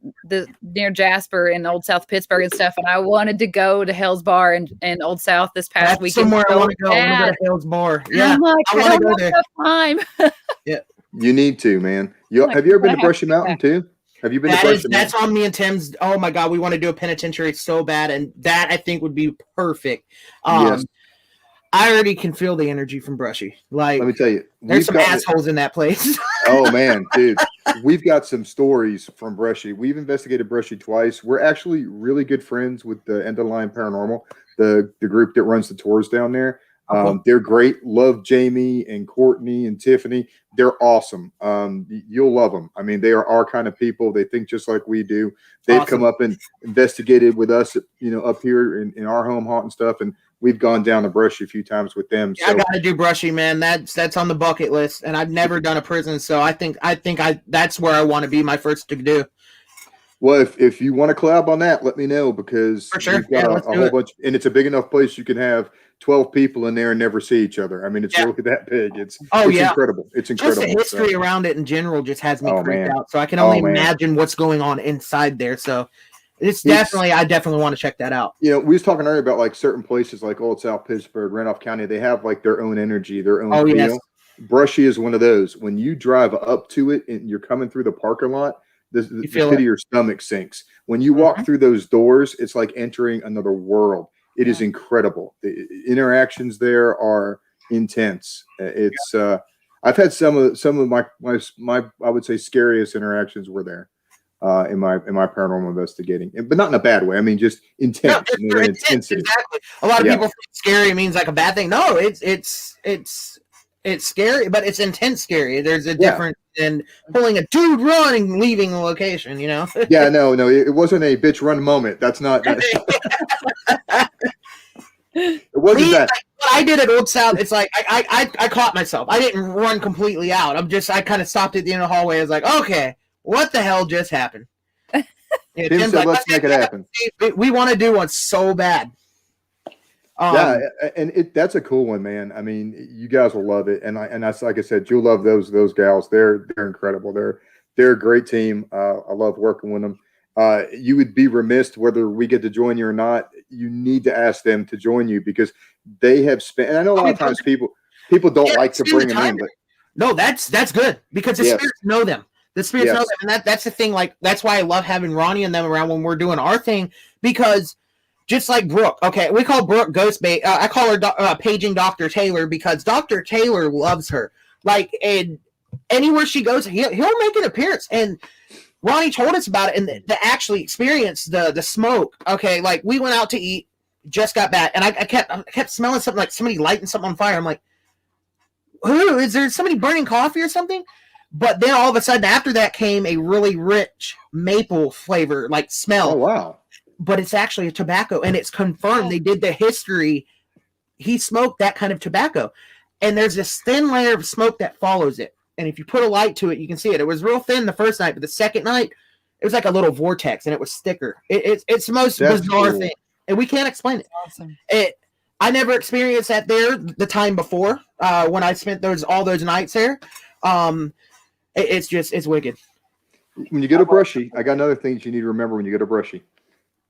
near Jasper in Old South Pittsburgh and stuff, and I wanted to go to Hell's Bar in Old South this past weekend. Somewhere I want to go. I want to go to Hell's Bar. Yeah, I want to go there. Time. Yeah. You need to, man. Have you ever been to Brushy Mountain too? Have you been to Brushy Mountain? That's on me and Tim's. Oh my God, we want to do a penitentiary so bad, and that I think would be perfect. Yes. I already can feel the energy from Brushy. Like, let me tell you, there's some assholes in that place. Oh man, dude, we've got some stories from Brushy. We've investigated Brushy twice. We're actually really good friends with the End of the Line Paranormal, the group that runs the tours down there. They're great. Love Jamie and Courtney and Tiffany. They're awesome. You'll love them. I mean, they are our kind of people. They think just like we do. They've come up and investigated with us, up here in our home haunt and stuff. And we've gone down to Brushy a few times with them. Yeah, so I got to do Brushy, man. That's on the bucket list. And I've never done a prison, so I think that's where I want to be my first to do. Well, if you want to collab on that, let me know, because for sure. We've got a whole bunch, and it's a big enough place you can have 12 people in there and never see each other. I mean, it's really that big. It's incredible. It's incredible. Just the history around it in general just has me freaked out. So I can only imagine what's going on inside there. So I definitely want to check that out. We was talking earlier about like certain places like Old South Pittsburgh, Randolph County. They have like their own energy, their own feel. Yes. Brushy is one of those. When you drive up to it and you're coming through the parking lot, the pit of your stomach sinks. When you walk through those doors, it's like entering another world. It is incredible. The interactions there are intense. I've had some of my I would say scariest interactions were there. in my paranormal investigating, but not in a bad way. I mean, just intense, no, intensity. Exactly. A lot of people think scary means like a bad thing. No, it's scary, but it's intense scary. There's a difference in pulling a dude run and leaving the location. You know? Yeah, no, it wasn't a bitch run moment. That's not. It wasn't that. What I did at Old South, it's like I caught myself. I didn't run completely out. I kind of stopped at the end of the hallway. I was like, okay, what the hell just happened? Yeah, Tim said, let's make it happen. We want to do one so bad. And that's a cool one, man. I mean, you guys will love it, and that's like I said, you'll love those gals. They're incredible. They're a great team. I love working with them. You would be remiss whether we get to join you or not. You need to ask them to join you because they have spent. And I know a lot of times people don't like to bring them in, but no, that's good because the spirits know them. The spirits know them, and that's the thing. Like that's why I love having Ronnie and them around when we're doing our thing because just like Brooke, okay, we call Brooke Ghost Bait. I call her paging Dr. Taylor because Dr. Taylor loves her. Like, and anywhere she goes, he'll make an appearance. And Ronnie told us about it and to actually experience the smoke. Okay, like we went out to eat, just got back, and I kept smelling something like somebody lighting something on fire. I'm like, who is there? Somebody burning coffee or something? But then all of a sudden, after that came a really rich maple flavor, like smell. Oh wow! But it's actually a tobacco, and it's confirmed. They did the history. He smoked that kind of tobacco, and there's this thin layer of smoke that follows it. And if you put a light to it, you can see it. It was real thin the first night, but the second night, it was like a little vortex, and it was thicker. It's the most bizarre thing, and we can't explain it. Awesome. I never experienced that there the time before when I spent all those nights there. It's wicked. When you get a brushy, I got another thing that you need to remember when you get a brushy.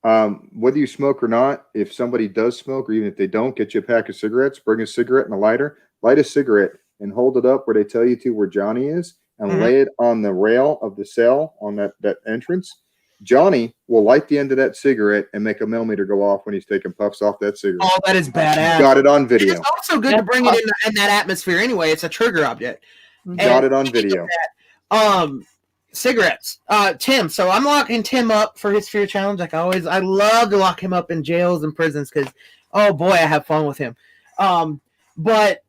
Whether you smoke or not, if somebody does smoke, or even if they don't, get you a pack of cigarettes, bring a cigarette and a lighter, light a cigarette, and hold it up where they tell you to where Johnny is, and lay it on the rail of the cell on that entrance. Johnny will light the end of that cigarette and make a millimeter go off when he's taking puffs off that cigarette. Oh, that is badass. Got it on video. It's also good to bring it in that atmosphere anyway. It's a trigger object. Got it on video. Cigarettes. Tim. So I'm locking Tim up for his fear challenge. Like always, I love to lock him up in jails and prisons because, oh boy, I have fun with him. But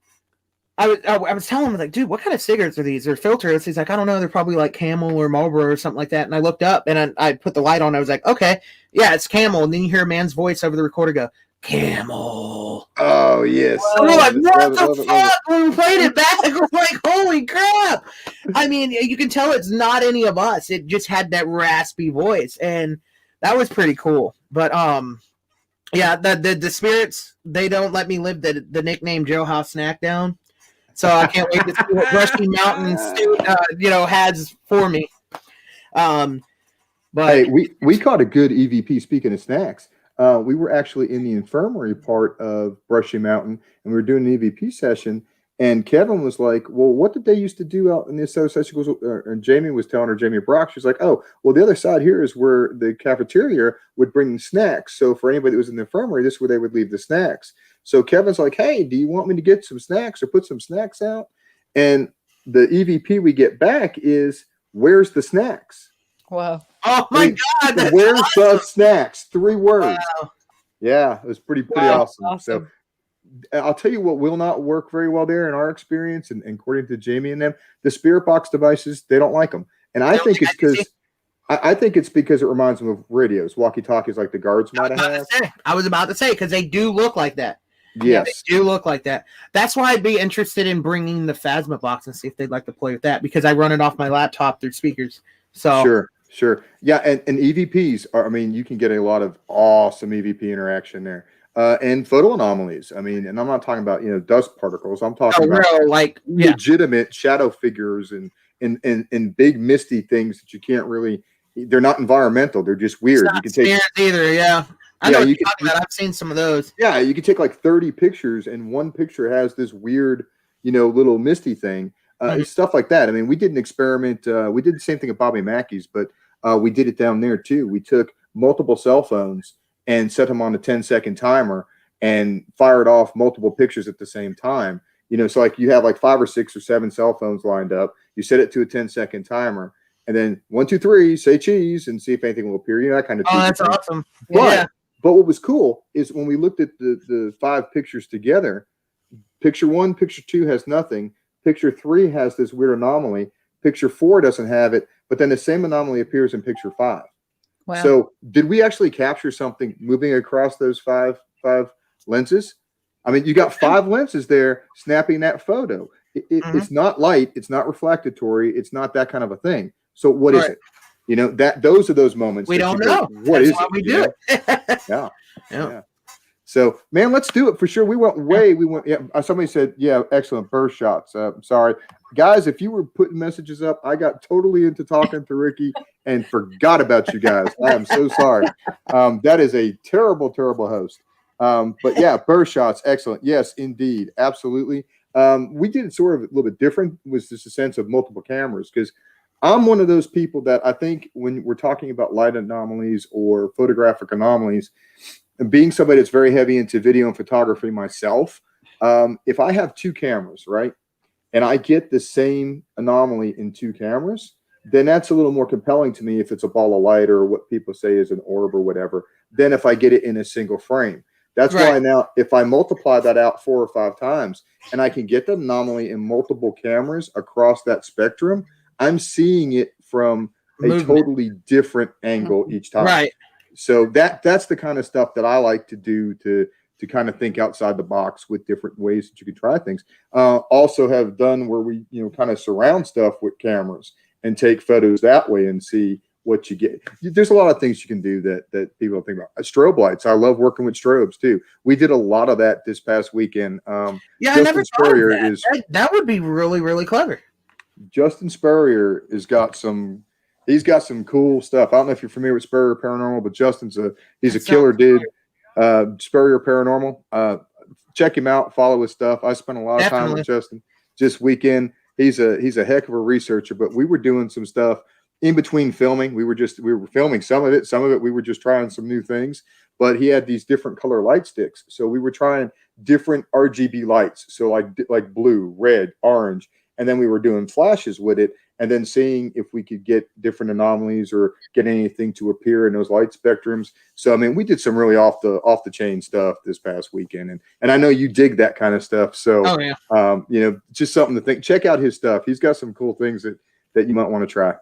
I was telling him, like, dude, what kind of cigarettes are these? They're filters. He's like, I don't know. They're probably like Camel or Marlboro or something like that. And I looked up and I put the light on. I was like, okay, yeah, it's Camel. And then you hear a man's voice over the recorder go, Camel. Oh, yes. And we're like, what the fuck? When we played it back, we're like, holy crap. I mean, you can tell it's not any of us. It just had that raspy voice. And that was pretty cool. But, yeah, the spirits, they don't let me live the nickname Jailhouse Snack down. So I can't wait to see what Brushy Mountain has for me. But hey, we caught a good EVP. Speaking of snacks, we were actually in the infirmary part of Brushy Mountain, and we were doing an EVP session. And Kevin was like, "Well, what did they used to do out in this other session?" And Jamie was telling her, Jamie Brock, she's like, "Oh, well, the other side here is where the cafeteria would bring snacks. So for anybody that was in the infirmary, this is where they would leave the snacks." So Kevin's like, "Hey, do you want me to get some snacks or put some snacks out?" And the EVP we get back is, "Where's the snacks?" Wow. Oh my God. Where's the snacks? 3 words. Wow. Yeah, it was pretty awesome. So I'll tell you what will not work very well there in our experience, and according to Jamie and them, the spirit box devices, they don't like them. And I think it's because it reminds them of radios, walkie-talkies like the guards might have had. I was about to say, because they do look like that. Yes. Yeah, they do look like that. That's why I'd be interested in bringing the Phasma box and see if they'd like to play with that, because I run it off my laptop through speakers. So Sure. Yeah, and EVPs are, I mean, you can get a lot of awesome EVP interaction there. And photo anomalies. I mean, and I'm not talking about, dust particles. I'm talking about legitimate shadow figures and big misty things that you can't really, they're not environmental. They're just weird. It's not you can take either. Yeah. I know what you're talking about. I've seen some of those. Yeah. You can take like 30 pictures and one picture has this weird, little misty thing. Stuff like that. I mean, we did an experiment. We did the same thing at Bobby Mackeys, but we did it down there too. We took multiple cell phones and set them on a 10-second timer and fired off multiple pictures at the same time. So like you have like 5 or 6 or 7 cell phones lined up. You set it to a 10-second timer, and then 1, 2, 3, say cheese, and see if anything will appear. You know, that kind of. Oh, that's awesome. But what was cool is when we looked at the 5 pictures together, picture 1, picture 2 has nothing. Picture 3 has this weird anomaly. Picture 4 doesn't have it, but then the same anomaly appears in picture 5. Wow. So did we actually capture something moving across those five lenses? I mean, you got 5 lenses there snapping that photo. It's not light. It's not reflectatory. It's not that kind of a thing. So what is it? You know, those are those moments. We don't know. What is it? We do it. Yeah. So, man, let's do it for sure. We went. Yeah. Somebody said, yeah, excellent burst shots. Sorry, guys, if you were putting messages up, I got totally into talking to Ricky and forgot about you guys. I am so sorry. That is a terrible, terrible host. But yeah, burst shots, excellent. Yes, indeed, absolutely. We did it sort of a little bit different. Was just a sense of multiple cameras, because I'm one of those people that I think when we're talking about light anomalies or photographic anomalies, and being somebody that's very heavy into video and photography myself, if I have 2 cameras, right, and I get the same anomaly in 2 cameras, then that's a little more compelling to me if it's a ball of light or what people say is an orb or whatever, than if I get it in a single frame. That's why now, if I multiply that out 4 or 5 times and I can get the anomaly in multiple cameras across that spectrum, I'm seeing it from a totally different angle each time. Right. So that's the kind of stuff that I like to do to kind of think outside the box with different ways that you can try things. Also have done where we, kind of surround stuff with cameras and take photos that way and see what you get. There's a lot of things you can do that people don't think about. Strobe lights. I love working with strobes too. We did a lot of that this past weekend. I never thought of that. That would be really, really clever. Justin Spurrier he's got some cool stuff. I don't know if you're familiar with Spurrier Paranormal, but Justin's he's a killer dude. Spurrier Paranormal. Check him out, follow his stuff. I spent a lot of time with Justin this weekend. He's a heck of a researcher, but we were doing some stuff in between filming. We were filming some of it we were just trying some new things, but he had these different color light sticks. So we were trying different RGB lights. So like blue, red, orange. And then we were doing flashes with it and then seeing if we could get different anomalies or get anything to appear in those light spectrums. So, I mean, we did some really off the chain stuff this past weekend. And I know you dig that kind of stuff. So, just something to think. Check out his stuff. He's got some cool things that you might want to try.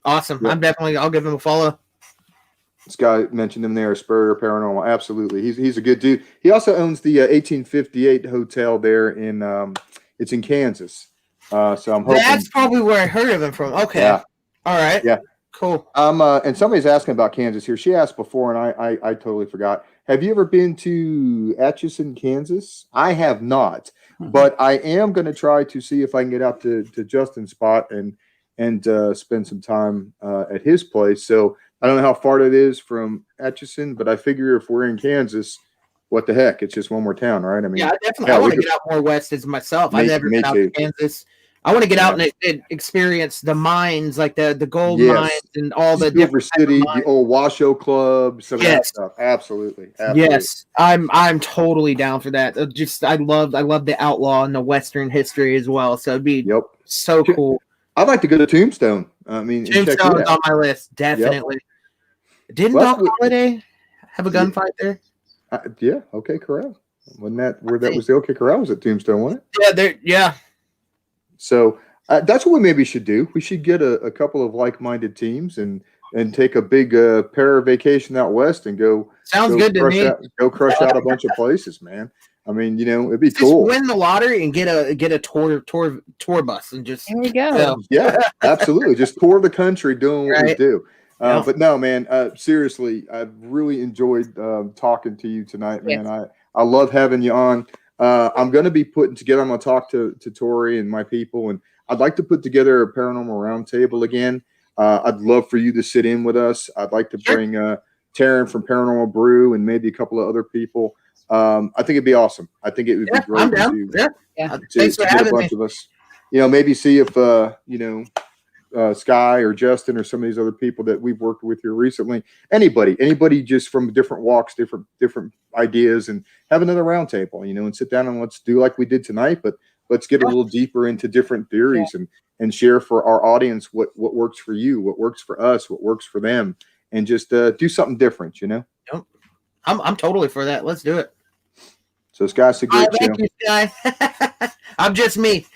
Awesome. Yeah. I'll give him a follow. This guy mentioned him there, Spurrier Paranormal. Absolutely. He's a good dude. He also owns the 1858 hotel there it's in Kansas. So I'm hoping that's probably where I heard of him from. Okay. Yeah. All right. Yeah. Cool. And somebody's asking about Kansas here. She asked before, and I totally forgot. Have you ever been to Atchison, Kansas? I have not, but I am going to try to see if I can get out to Justin's spot and spend some time at his place. So I don't know how far that is from Atchison, but I figure if we're in Kansas, what the heck? It's just one more town, right? I mean, yeah, definitely. I want to get out more west as myself. I've never been out to Kansas. I want to get out and experience the mines, like the gold mines and all the Silver City, the old Washoe Club, some of that stuff. Absolutely. Yes, I'm totally down for that. I love the outlaw and the Western history as well. So it'd be so cool. I'd like to go to Tombstone. I mean, Tombstone's on my list, definitely. Yep. Didn't Doc Holliday have a gunfight there? Yeah. OK Corral. Wasn't that where that was? The OK Corral was at Tombstone, wasn't it? Yeah. So that's what we maybe should do. We should get a couple of like-minded teams and take a big para vacation out west and go. Sounds good to me. Go crush out a bunch of places, man. I mean, it'd be cool. Win the lottery and get a tour bus and just. Here we go. Yeah, absolutely. Just tour the country doing what we do. But no, man. Seriously, I've really enjoyed talking to you tonight, man. Yes. I love having you on. I'm going to be putting together. I'm going to talk to Tori and my people, and I'd like to put together a paranormal roundtable again. I'd love for you to sit in with us. I'd like to bring Taryn from Paranormal Brew and maybe a couple of other people. I think it'd be awesome. I think it would be great I'm down. to Thanks for having a bunch of us. Maybe see if Sky or Justin or some of these other people that we've worked with here recently, anybody just from different walks, different ideas, and have another roundtable, and sit down and let's do like we did tonight, but let's get a little deeper into different theories and share for our audience what works for you, what works for us, what works for them, and just do something different, you know? Yep. I'm totally for that. Let's do it. So Sky's a great show. Thank you, Sky. I'm just me.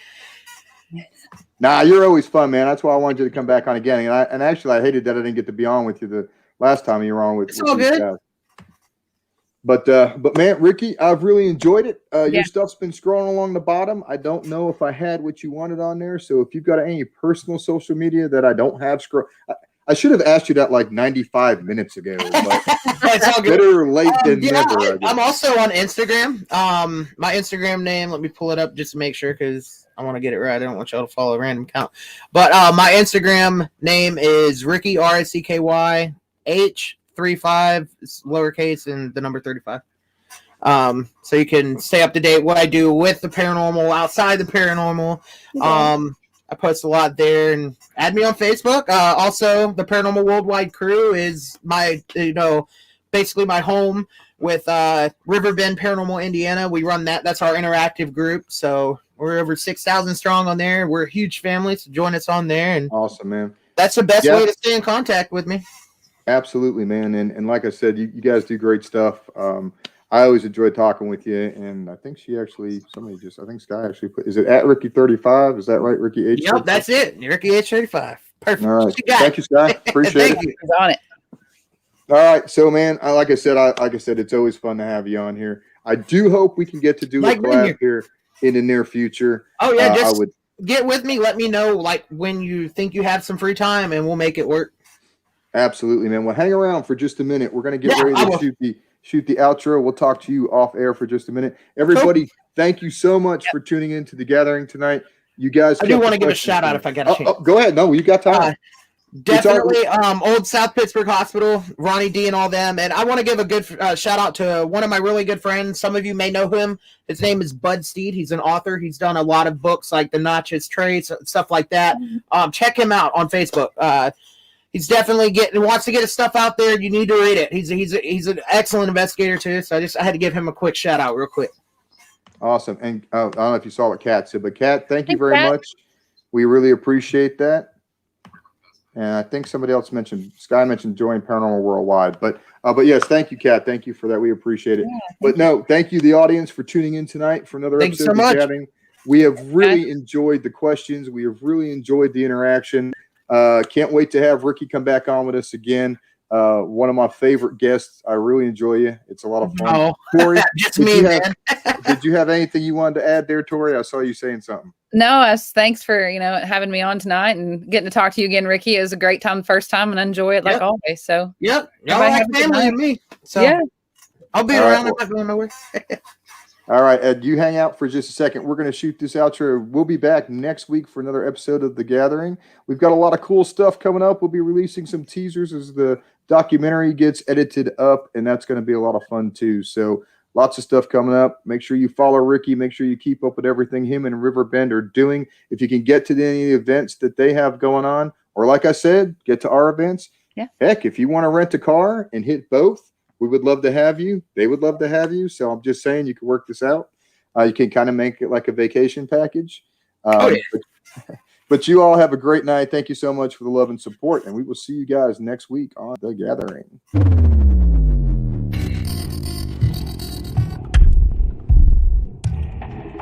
Nah, you're always fun, man. That's why I wanted you to come back on again. And actually, I hated that I didn't get to be on with you the last time you were on with. It's all good. Guys. But man, Ricky, I've really enjoyed it. Your stuff's been scrolling along the bottom. I don't know if I had what you wanted on there. So if you've got any personal social media that I don't have, I should have asked you that like 95 minutes ago. But It's all good. better late than never. I'm also on Instagram. My Instagram name, let me pull it up just to make sure, because I want to get it right. I don't want y'all to follow a random account. But my Instagram name is Ricky, RICKY H35, lowercase, and the number 35. So you can stay up to date what I do with the paranormal, outside the paranormal. I post a lot there, and add me on Facebook. Also, the Paranormal Worldwide Crew is my, basically my home with Riverbend Paranormal Indiana. We run that. That's our interactive group. So we're over 6,000 strong on there. We're a huge family, so join us on there. And awesome, man. That's the best way to stay in contact with me. Absolutely, man. And like I said, you guys do great stuff. I always enjoy talking with you, and I think Sky actually put, is it at Ricky 35? Is that right, Ricky H? Yep, that's it. Ricky H35. Perfect. All right. Thank you, Sky. Appreciate it. He's on it. All right. So, man, like I said, it's always fun to have you on here. I do hope we can get to do a collab here in the near future. Oh, yeah. Just get with me. Let me know, like, when you think you have some free time, and we'll make it work. Absolutely, man. Well, hang around for just a minute. We're going to get ready to shoot the outro. We'll talk to you off air for just a minute. Everybody, thank you so much for tuning in to the gathering tonight. You guys, I do want to give a shout out if I got a chance. Go ahead. No, you got time. Definitely, old South Pittsburgh Hospital, Ronnie D and all them. And I want to give a good shout out to one of my really good friends. Some of you may know him. His name is Bud Steed. He's an author. He's done a lot of books like The Notches Traits, stuff like that. Check him out on Facebook. He's definitely wants to get his stuff out there. You need to read it. He's an excellent investigator too. So I had to give him a quick shout out real quick. Awesome. And I don't know if you saw what Kat said, but Kat, thank you very much. We really appreciate that. And I think somebody else Sky mentioned join Paranormal Worldwide. But yes, thank you, Kat. Thank you for that. We appreciate it. But no, thank you, the audience, for tuning in tonight for another episode of The Gathering. We have really enjoyed the questions. We have really enjoyed the interaction. Can't wait to have Ricky come back on with us again. One of my favorite guests. I really enjoy you. It's a lot of fun. Tori, just me, man. Did you have anything you wanted to add there, Tori? I saw you saying something. No, thanks for having me on tonight and getting to talk to you again, Ricky. It was a great time the first time, and I enjoy it like always. So y'all have family and me. So yeah, I'll be around. I'm not going nowhere. All right, Ed, you hang out for just a second. We're going to shoot this outro. We'll be back next week for another episode of The Gathering. We've got a lot of cool stuff coming up. We'll be releasing some teasers as the documentary gets edited up, and that's going to be a lot of fun too. So lots of stuff coming up. Make sure you follow Ricky. Make sure you keep up with everything him and Riverbend are doing. If you can get to any of the events that they have going on, or like I said, get to our events. Yeah. Heck, if you want to rent a car and hit both, we would love to have you. They would love to have you. So I'm just saying you can work this out. You can kind of make it like a vacation package. But you all have a great night. Thank you so much for the love and support. And we will see you guys next week on The Gathering.